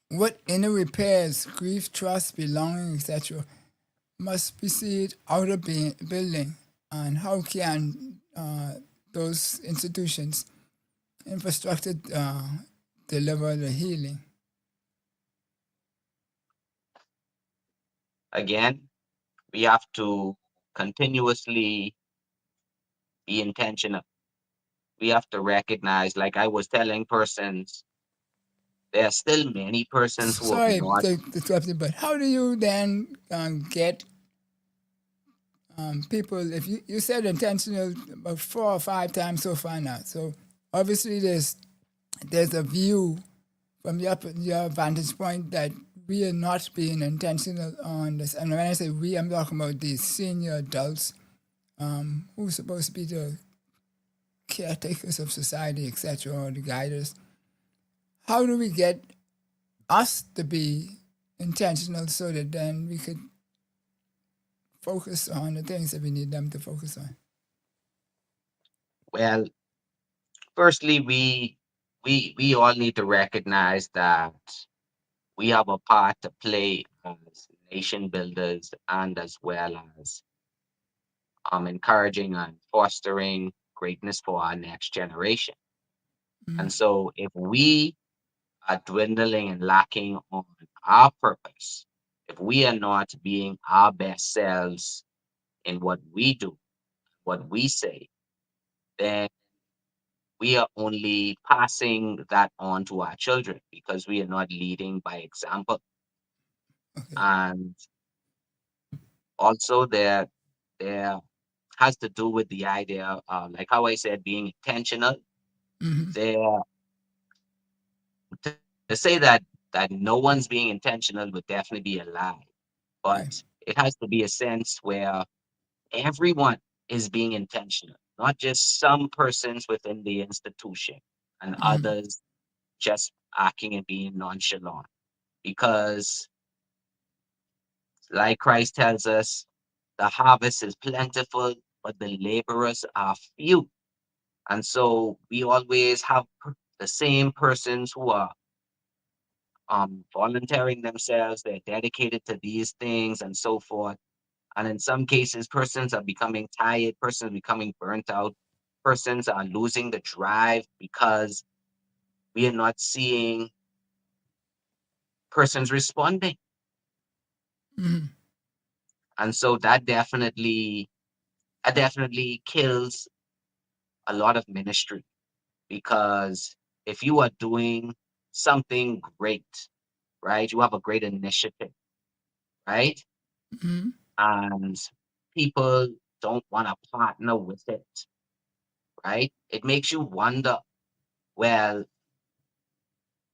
what inner repairs, grief, trust, belonging, etc., must precede outer building, and how can those institutions, infrastructure, deliver the healing? Again, we have to continuously be intentional. We have to recognize, like I was telling persons, there are still many persons who have Sorry not. to interrupt you, but how do you then get people? If you said intentional about 4 or 5 times so far now, so obviously there's a view from your vantage point that we are not being intentional on this. And when I say we, I'm talking about these senior adults who are supposed to be the caretakers of society, etc., or the guiders. How do we get us to be intentional so that then we could focus on the things that we need them to focus on? Well, firstly, we all need to recognize that we have a part to play as nation builders, and as well as encouraging and fostering greatness for our next generation. Mm, And so if we are dwindling and lacking on our purpose, if we are not being our best selves in what we do, what we say, then we are only passing that on to our children, because we are not leading by example. okay. And also there has to do with the idea of, like how I said, being intentional. Mm-hmm. There, to say that no one's being intentional would definitely be a lie, but Okay. it has to be a sense where everyone is being intentional, not just some persons within the institution and Mm-hmm. others just acting and being nonchalant. Because, like Christ tells us, the harvest is plentiful, but the laborers are few. And so we always have the same persons who are volunteering themselves, they're dedicated to these things and so forth. And in some cases, persons are becoming tired, persons are becoming burnt out, persons are losing the drive because we are not seeing persons responding. Mm-hmm. And so that definitely kills a lot of ministry, because if you are doing something great, right? You have a great initiative, right? Mm-hmm. And people don't want to partner with it, right? It makes you wonder, well,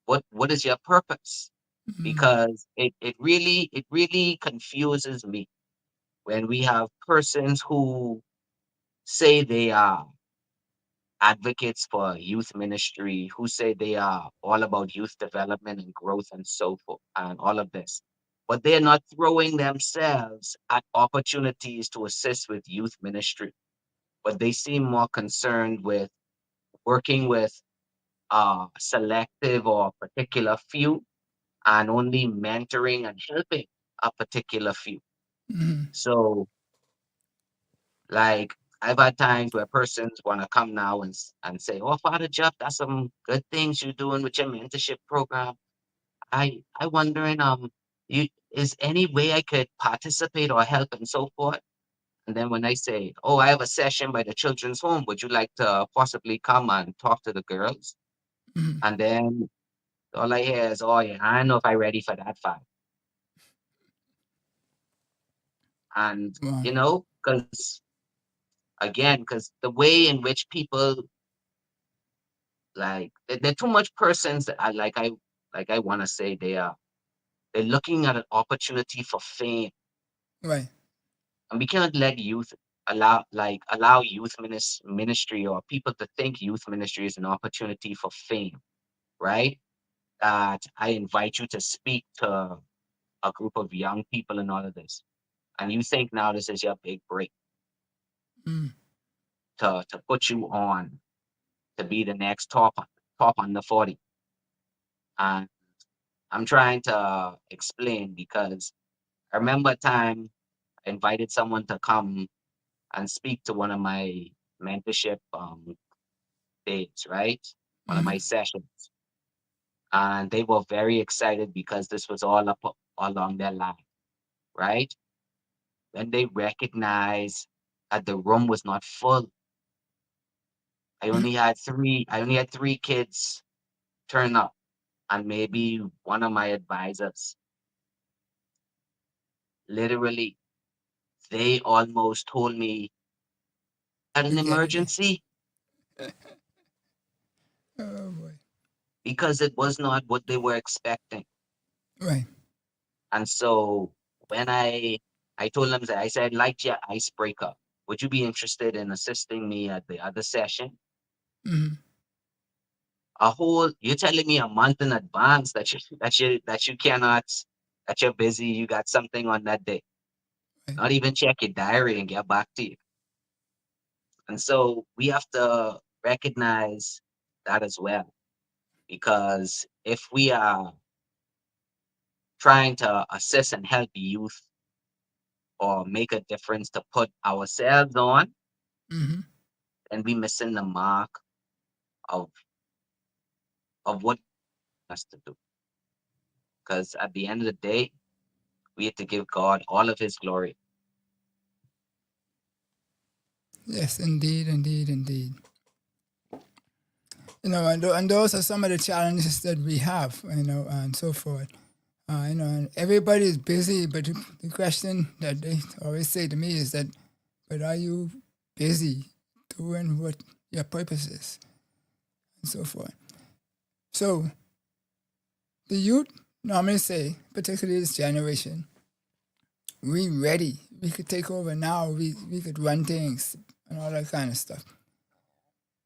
what is your purpose? Mm-hmm. Because it really confuses me when we have persons who say they are advocates for youth ministry, who say they are all about youth development and growth and so forth and all of this. But they're not throwing themselves at opportunities to assist with youth ministry. But they seem more concerned with working with selective or particular few, and only mentoring and helping a particular few. Mm-hmm. So, like, I've had times where persons want to come now and say, "Oh, Father Jupp, that's some good things you're doing with your mentorship program. I wondering, you is any way I could participate or help and so forth." And then when I say, "Oh, I have a session by the children's home, would you like to possibly come and talk to the girls?" Mm-hmm. And then all I hear is, "Oh, yeah, I don't know if I'm ready for that fight." And Wow. because again, because the way in which people, like, they're too much persons that I want to say they're looking at an opportunity for fame, Right. and we cannot let youth allow youth ministry or people to think youth ministry is an opportunity for fame, right? That I invite you to speak to a group of young people and all of this, and you think now this is your big break Mm-hmm. to put you on to be the next top on the 40. And I'm trying to explain, because I remember a time I invited someone to come and speak to one of my mentorship days, right? One of Mm-hmm. my sessions. And they were very excited because this was all up along their line, right? When they recognized that the room was not full, I only had three kids turn up, and maybe one of my advisors. Literally, they almost told me at an Forget it. emergency, Oh boy. because it was not what they were expecting. Right. And so when I told them that, I said, like your icebreaker, would you be interested in assisting me at the other session? Mm-hmm. You're telling me a month in advance that you cannot, that you're busy, you got something on that day. Right. Not even check your diary and get back to you. And so we have to recognize that as well. Because if we are trying to assist and help youth or make a difference to put ourselves on, Mm-hmm. then we missing the mark of what us to do. Because at the end of the day, we have to give God all of his glory. Yes, indeed, indeed, indeed. And those are some of the challenges that we have, and so forth. And everybody is busy, but the question that they always say to me is that, but are you busy doing what your purpose is, and so forth? So the youth normally say, particularly this generation, we ready. We could take over now. We could run things and all that kind of stuff.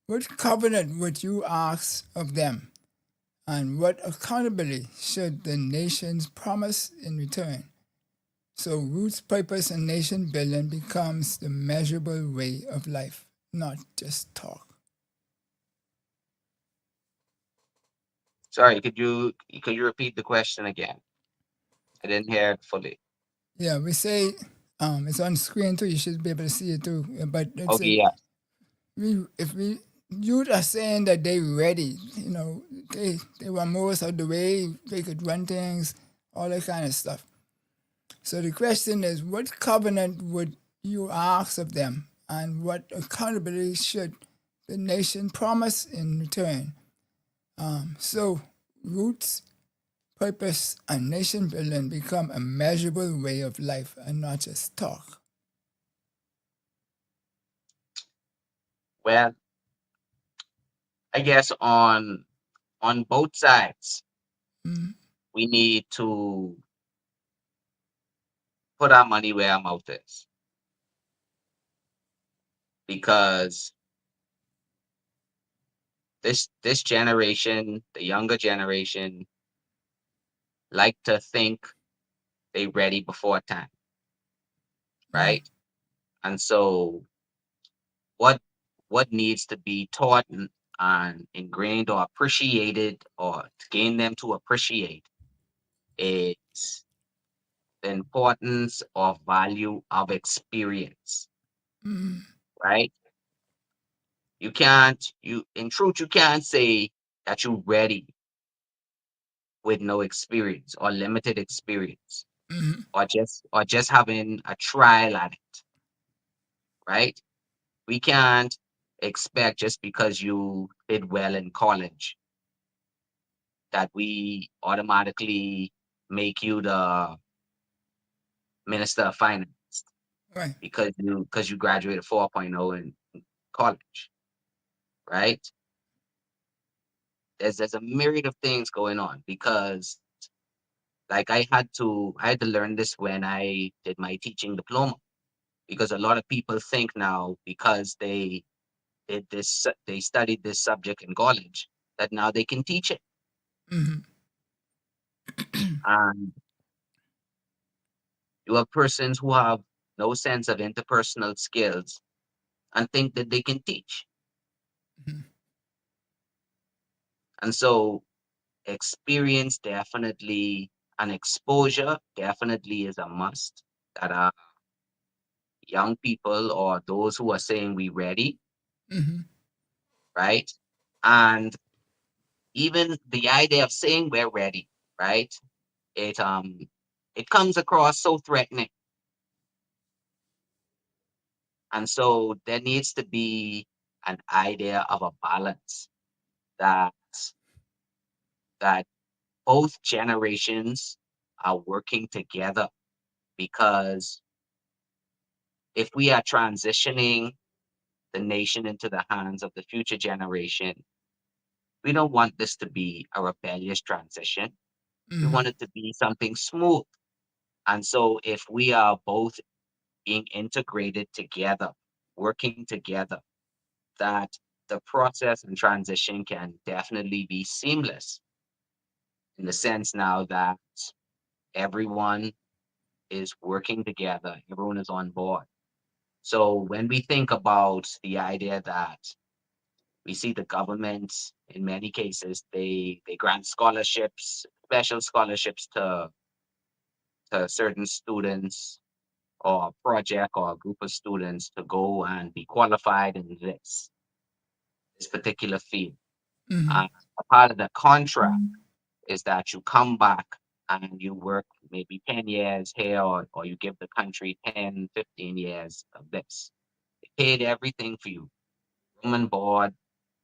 What covenant would you ask of them And what accountability should the nations promise in return? So roots, purpose, and nation building becomes the measurable way of life, not just talk. Sorry, could you repeat the question again? I didn't hear it fully. Yeah, we say it's on screen too. You should be able to see it too. But it's Okay, a, yeah. if we youth are saying that they ready, they were most of the way, they could run things, all that kind of stuff. So the question is, what covenant would you ask of them, and what accountability should the nation promise in return? So roots, purpose, and nation building become a measurable way of life and not just talk. Well, I guess on both sides, Mm, we need to put our money where our mouth is, because this generation, the younger generation, like to think they ready before time, right. right? And so what what needs to be taught and ingrained or appreciated, or to gain them to appreciate, is the importance or value of experience, Mm, right? In truth, you can't say that you're ready with no experience or limited experience, mm, or just having a trial at it, right? We can't expect just because you did well in college that we automatically make you the minister of finance right. because you graduated 4.0 in college, right? There's a myriad of things going on, because like I had to learn this when I did my teaching diploma, because a lot of people think now, because they studied this subject in college, that now they can teach it. Mm, And you have persons who have no sense of interpersonal skills and think that they can teach. mm, And so experience definitely, and exposure definitely is a must, that young people, or those who are saying we ready, mm, right? And even the idea of saying we're ready, right? It it comes across so threatening. And so there needs to be an idea of a balance, that that both generations are working together, because if we are transitioning the nation into the hands of the future generation, we don't want this to be a rebellious transition. We want mm, it to be something smooth. And so if we are both being integrated together, working together, that the process and transition can definitely be seamless, in the sense now that everyone is working together, everyone is on board. So when we think about the idea that we see the government, in many cases, they grant scholarships, special scholarships to certain students, or a project or a group of students, to go and be qualified in this particular field. mm, And a part of the contract is that you come back and you work maybe 10 years here, or you give the country 10, 15 years of this. They paid everything for you: room and board,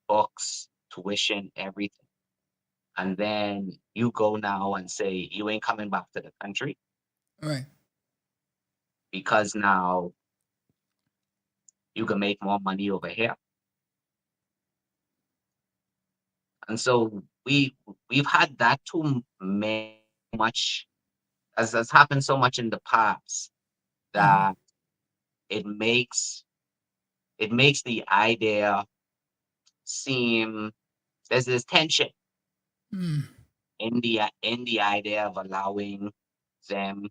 books, tuition, everything. And then you go now and say you ain't coming back to the country, right. because now you can make more money over here. And so we've had that too much, as has happened so much in the past, Mm, that it makes it makes the idea seem, there's this tension, Mm. in the idea of allowing them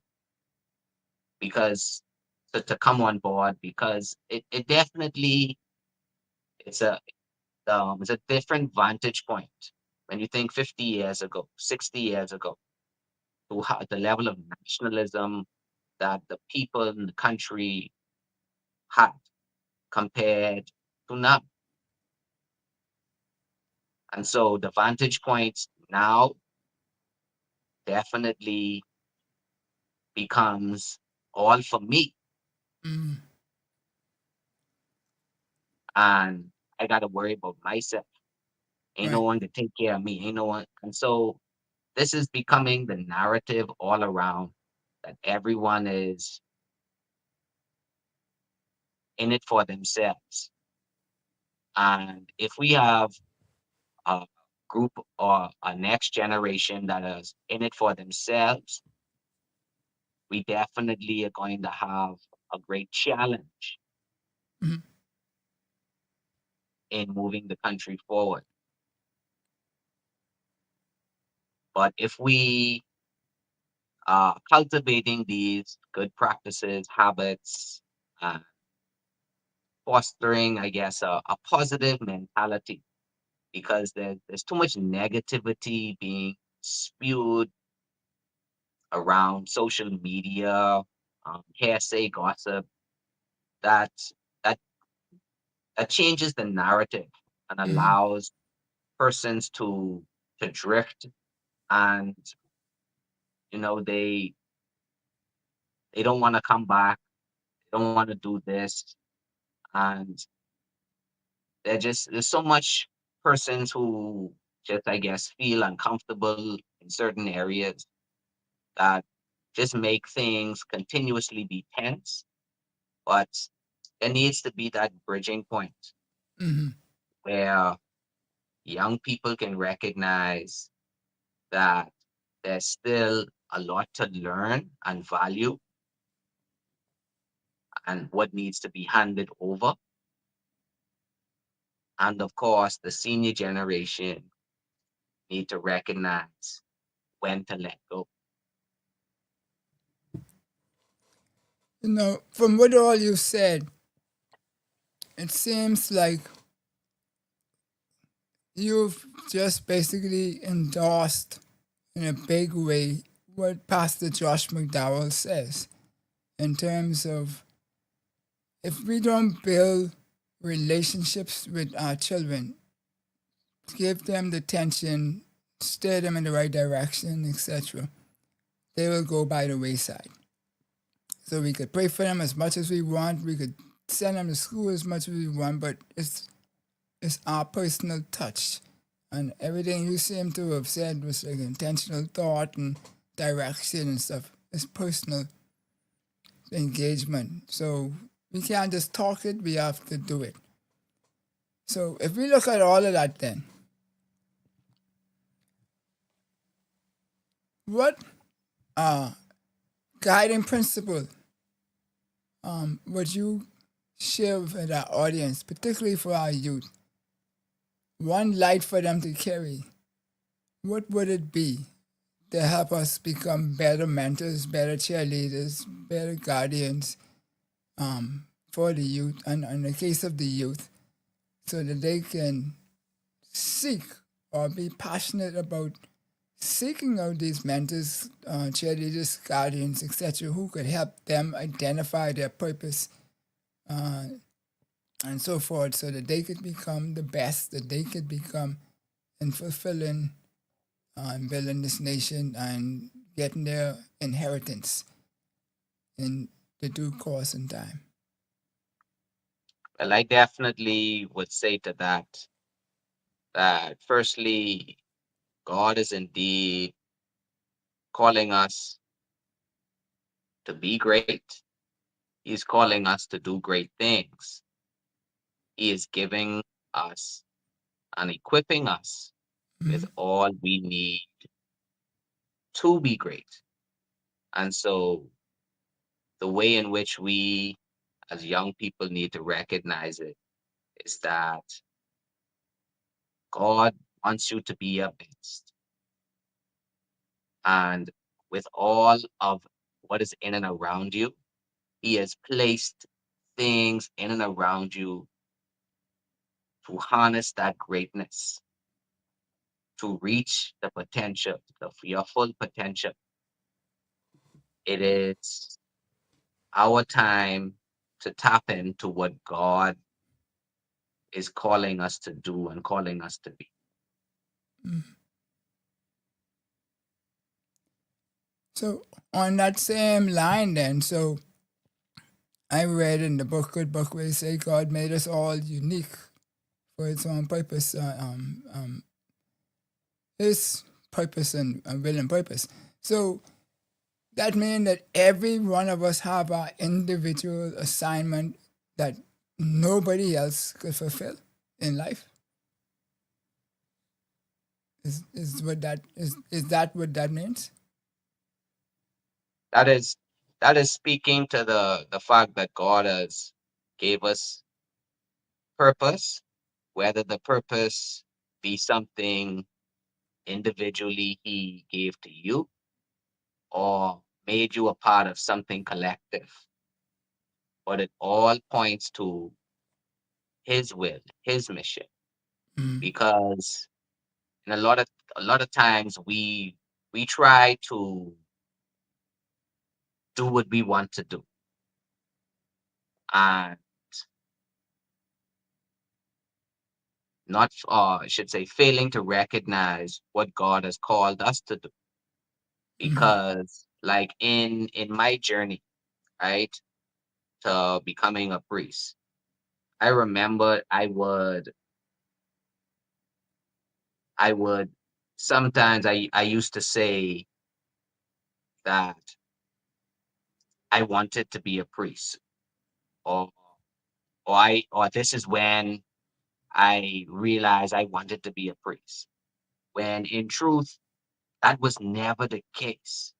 because to come on board because it definitely it's a it's a different vantage point when you think 50 years ago, 60 years ago, to how the level of nationalism that the people in the country had compared to now. And so the vantage points now definitely becomes all for me. Mm. And I gotta worry about myself. Ain't no Right. one to take care of me. Ain't no one. And so this is becoming the narrative all around that everyone is in it for themselves. And if we have a group or a next generation that is in it for themselves, we definitely are going to have a great challenge Mm. in moving the country forward. But if we are cultivating these good practices, habits, uh, fostering, I guess, a positive mentality, because there's too much negativity being spewed around social media, hearsay, gossip, that that that changes the narrative and Mm. allows persons to drift and they don't want to come back, they don't want to do this, and there's so much persons who just I guess feel uncomfortable in certain areas that just make things continuously be tense. But there needs to be that bridging point Mm. where young people can recognize that there's still a lot to learn and value and what needs to be handed over. And of course, the senior generation need to recognize when to let go. From what all you said, it seems like you've just basically endorsed in a big way what Pastor Josh McDowell says in terms of if we don't build relationships with our children, give them the attention, steer them in the right direction, etc., they will go by the wayside. So we could pray for them as much as we want, we could send them to school as much as we want, but it's our personal touch. And everything you seem to have said was like intentional thought and direction and stuff. It's personal engagement. So we can't just talk it, we have to do it. So if we look at all of that then, what guiding principle would you share with our audience, particularly for our youth? One light for them to carry. What would it be to help us become better mentors, better cheerleaders, better guardians for the youth, and in the case of the youth, so that they can seek or be passionate about seeking out these mentors, cheerleaders, guardians, etc., who could help them identify their purpose and so forth, so that they could become the best that they could become in fulfilling and building this nation and getting their inheritance in the due course and time. Well, I definitely would say to that firstly, God is indeed calling us to be great. He's calling us to do great things. He is giving us and equipping us with Mm. all we need to be great. And so the way in which we as young people need to recognize it is that God wants you to be your best. And with all of what is in and around you, he has placed things in and around you to harness that greatness, to reach the potential, your full potential. It is our time to tap into what God is calling us to do and calling us to be. So on that same line, then, so I read in the good book where it say God made us all unique for its own purpose, His purpose and will and purpose. So that means that every one of us have our individual assignment that nobody else could fulfill in life. Is that what that means? That is that is speaking to the fact that God has gave us purpose, whether the purpose be something individually he gave to you or made you a part of something collective. But it all points to his will, his mission. Because in a lot of times we try to do what we want to do. And not I should say failing to recognize what God has called us to do. Because like in my journey, right, to becoming a priest, I remember I would sometimes I used to say that I wanted to be a priest, or or this is when I realized I wanted to be a priest. When in truth, that was never the case,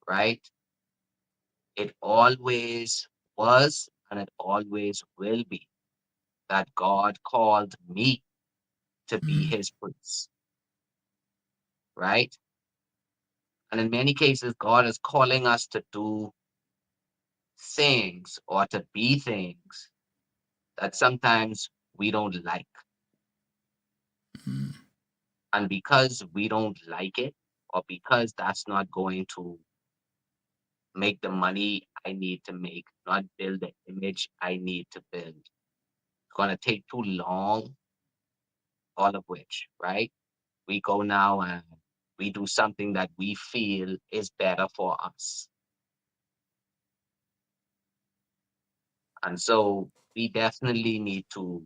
right? It always was and it always will be that God called me to be his priest, right? And in many cases, God is calling us to do things or to be things that sometimes we don't like. And because we don't like it, or because that's not going to make the money I need to make, not build the image I need to build, it's going to take too long, all of which, right? We go now and we do something that we feel is better for us. And so we definitely need to,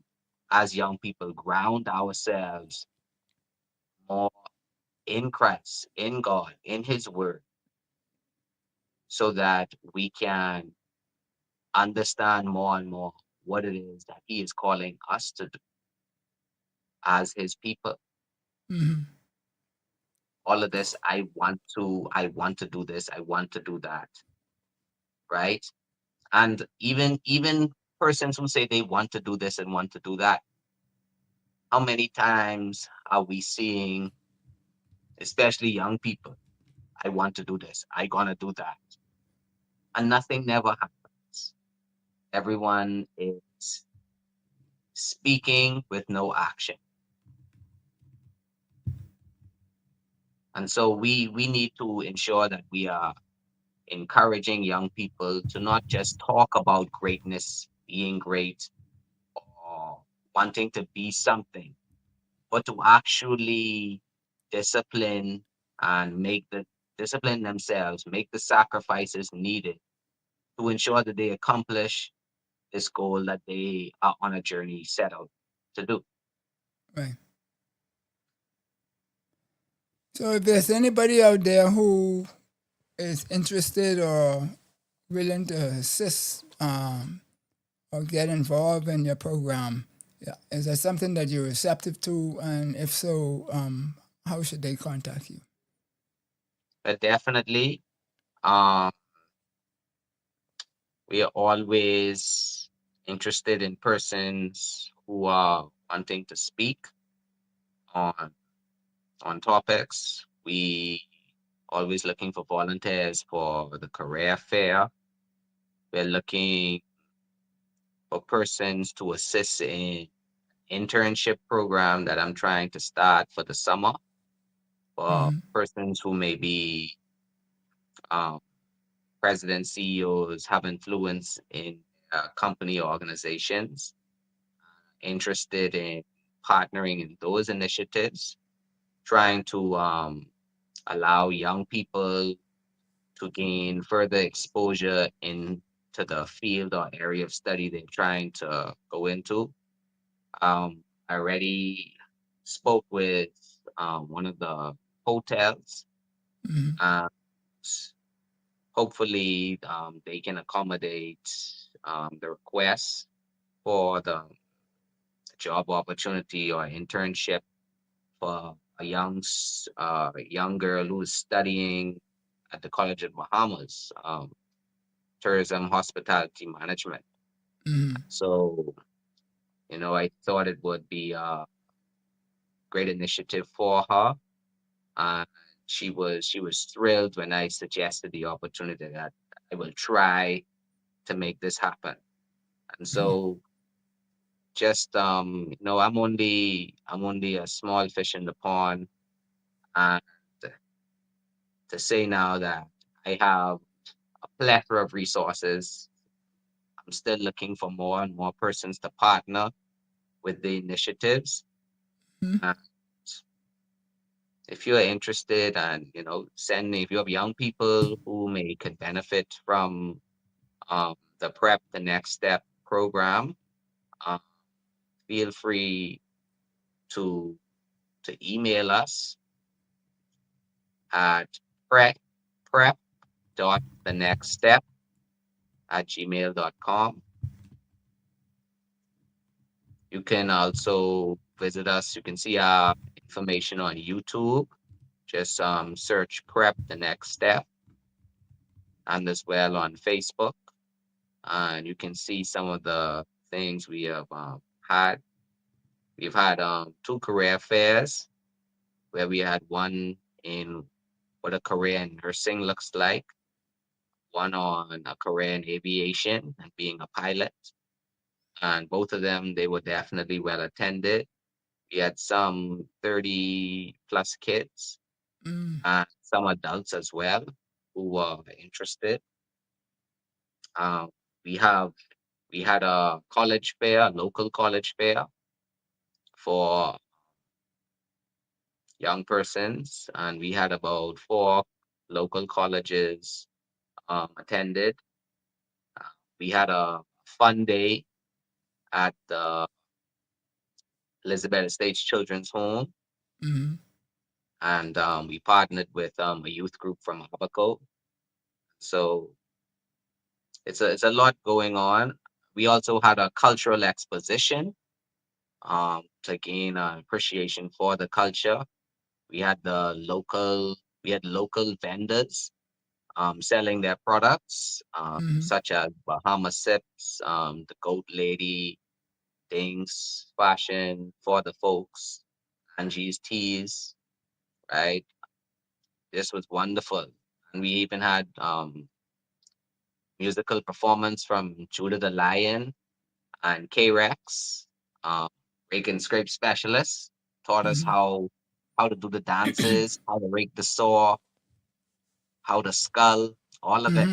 as young people, ground ourselves more in Christ, in God, in His Word, so that we can understand more and more what it is that He is calling us to do as His people. All of this, I want to do this, I want to do that, right? And even persons who say they want to do this and want to do that, how many times are we seeing, especially young people, I want to do this, I gonna do that, and nothing never happens. Everyone is speaking with no action. And so we need to ensure that we are encouraging young people to not just talk about greatness, being great, or wanting to be something, but to actually discipline and discipline themselves, make the sacrifices needed to ensure that they accomplish this goal that they are on a journey set out to do. Right. So if there's anybody out there who is interested or willing to assist or get involved in your program, yeah, is that something that you're receptive to? And if so, how should they contact you? But definitely, um, we are always interested in persons who are wanting to speak on topics. We always looking for volunteers for the career fair. We're looking for persons to assist in internship program that I'm trying to start for the summer for persons who may be um, presidents, CEOs, have influence in company or organizations, interested in partnering in those initiatives, trying to allow young people to gain further exposure into the field or area of study they're trying to go into. I already spoke with one of the hotels. Uh, Hopefully, they can accommodate the request for the job opportunity or internship for a young girl who is studying at the College of Bahamas, tourism hospitality management. So, I thought it would be a great initiative for her. Uh, she was thrilled when I suggested the opportunity that I will try to make this happen. And so just I'm only a small fish in the pond, and to say now that I have a plethora of resources, I'm still looking for more and more persons to partner with the initiatives. And if you're interested, and send me, if you have young people who may could benefit from the Prep the Next Step program, uh, feel free to email us at prep.thenextstep@gmail.com. You can also visit us. You can see our information on YouTube. Just search Prep the Next Step, and as well on Facebook. And you can see some of the things we have had. We've had 2 career fairs where we had one in what a career in nursing looks like, one on a career in aviation and being a pilot. And both of them, they were definitely well attended. We had some 30 plus kids and some adults as well who were interested. Um, we have we had a college fair, a local college fair for young persons, and we had about 4 local colleges attended. We had a fun day at the Elizabeth Estates Children's Home, and we partnered with a youth group from Abaco. So it's a lot going on. We also had a cultural exposition to gain appreciation for the culture. We had local vendors selling their products, such as Bahama Sips, the Goat Lady, things, fashion for the folks, Angie's Teas, right? This was wonderful. And we even had musical performance from Judah the Lion and K-Rex, um, rake and scrape specialists, taught us how to do the dances, how to rake the saw, how to skull, all of it.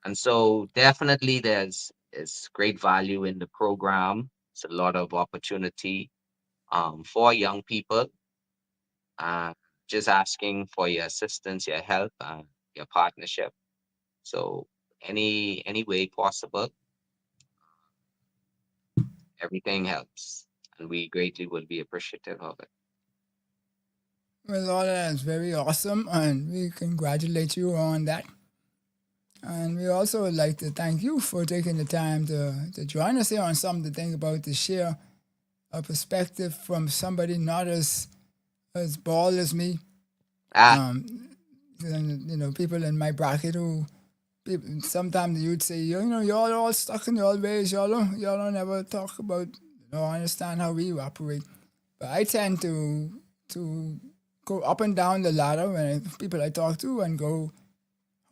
And so definitely there's great value in the program. It's a lot of opportunity for young people. Uh, just asking for your assistance, your help, your partnership. So any way possible, everything helps, and we greatly will be appreciative of it. Well, all that is very awesome, and we congratulate you on that. And we also would like to thank you for taking the time to join us here on Something to Think About, to share a perspective from somebody not as bald as me. And, people in my bracket who sometimes you'd say, y'all all stuck in your ways. Y'all don't ever talk about, understand how we operate. But I tend to go up and down the ladder when people I talk to, and go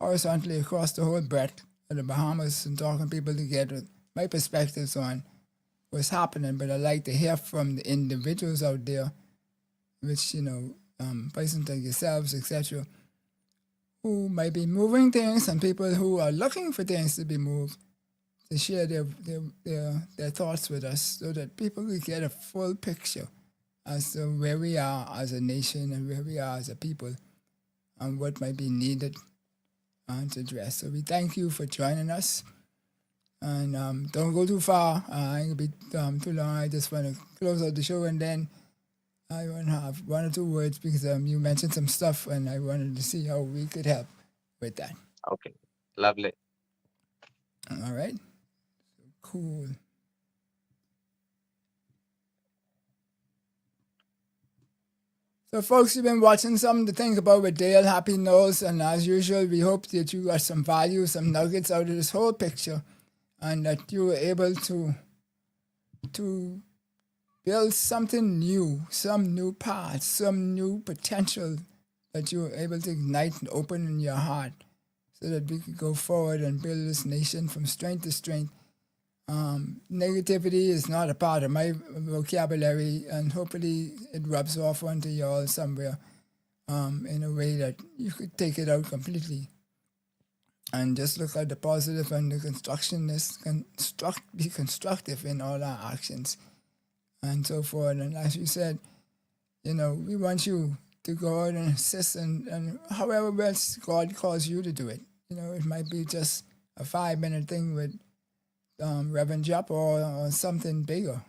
horizontally across the whole breadth of the Bahamas and talking to people to get my perspectives on what's happening. But I like to hear from the individuals out there, which, persons like yourselves, etc., who might be moving things, and people who are looking for things to be moved, to share their thoughts with us, so that people can get a full picture as to where we are as a nation and where we are as a people, and what might be needed to address. So we thank you for joining us, and don't go too far. I ain't gonna be too long. I just want to close out the show, and then I want to have one or two words, because you mentioned some stuff, and I wanted to see how we could help with that. Okay, lovely. All right, cool. So, folks, you've been watching Something to Think About with Dale Happy Knowles, and as usual, we hope that you got some value, some nuggets out of this whole picture, and that you were able to build something new, some new paths, some new potential that you were able to ignite and open in your heart, so that we could go forward and build this nation from strength to strength. Negativity is not a part of my vocabulary, and hopefully it rubs off onto y'all somewhere in a way that you could take it out completely and just look at the positive and the be constructive in all our actions and so forth. And as you said, we want you to go out and assist, and however else God calls you to do it. It might be just a 5-minute thing with Reverend Jupp, or something bigger,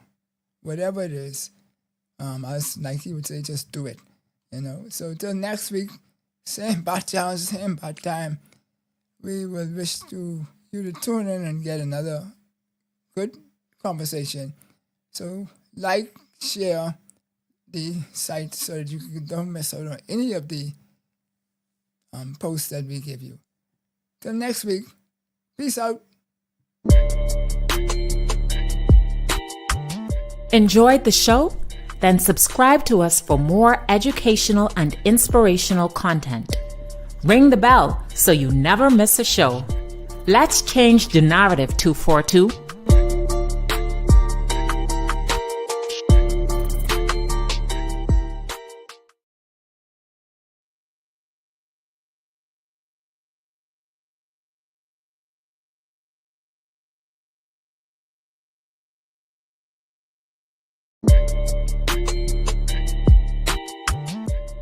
whatever it is. As Nike would say, just do it. So till next week, same bad challenge, same bad time. We will wish you to tune in and get another good conversation. So share the site so that you don't miss out on any of the posts that we give you. Till next week, peace out. Enjoyed the show? Then subscribe to us for more educational and inspirational content. Ring the bell so you never miss a show. Let's change the narrative 242.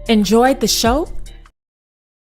Enjoyed the show?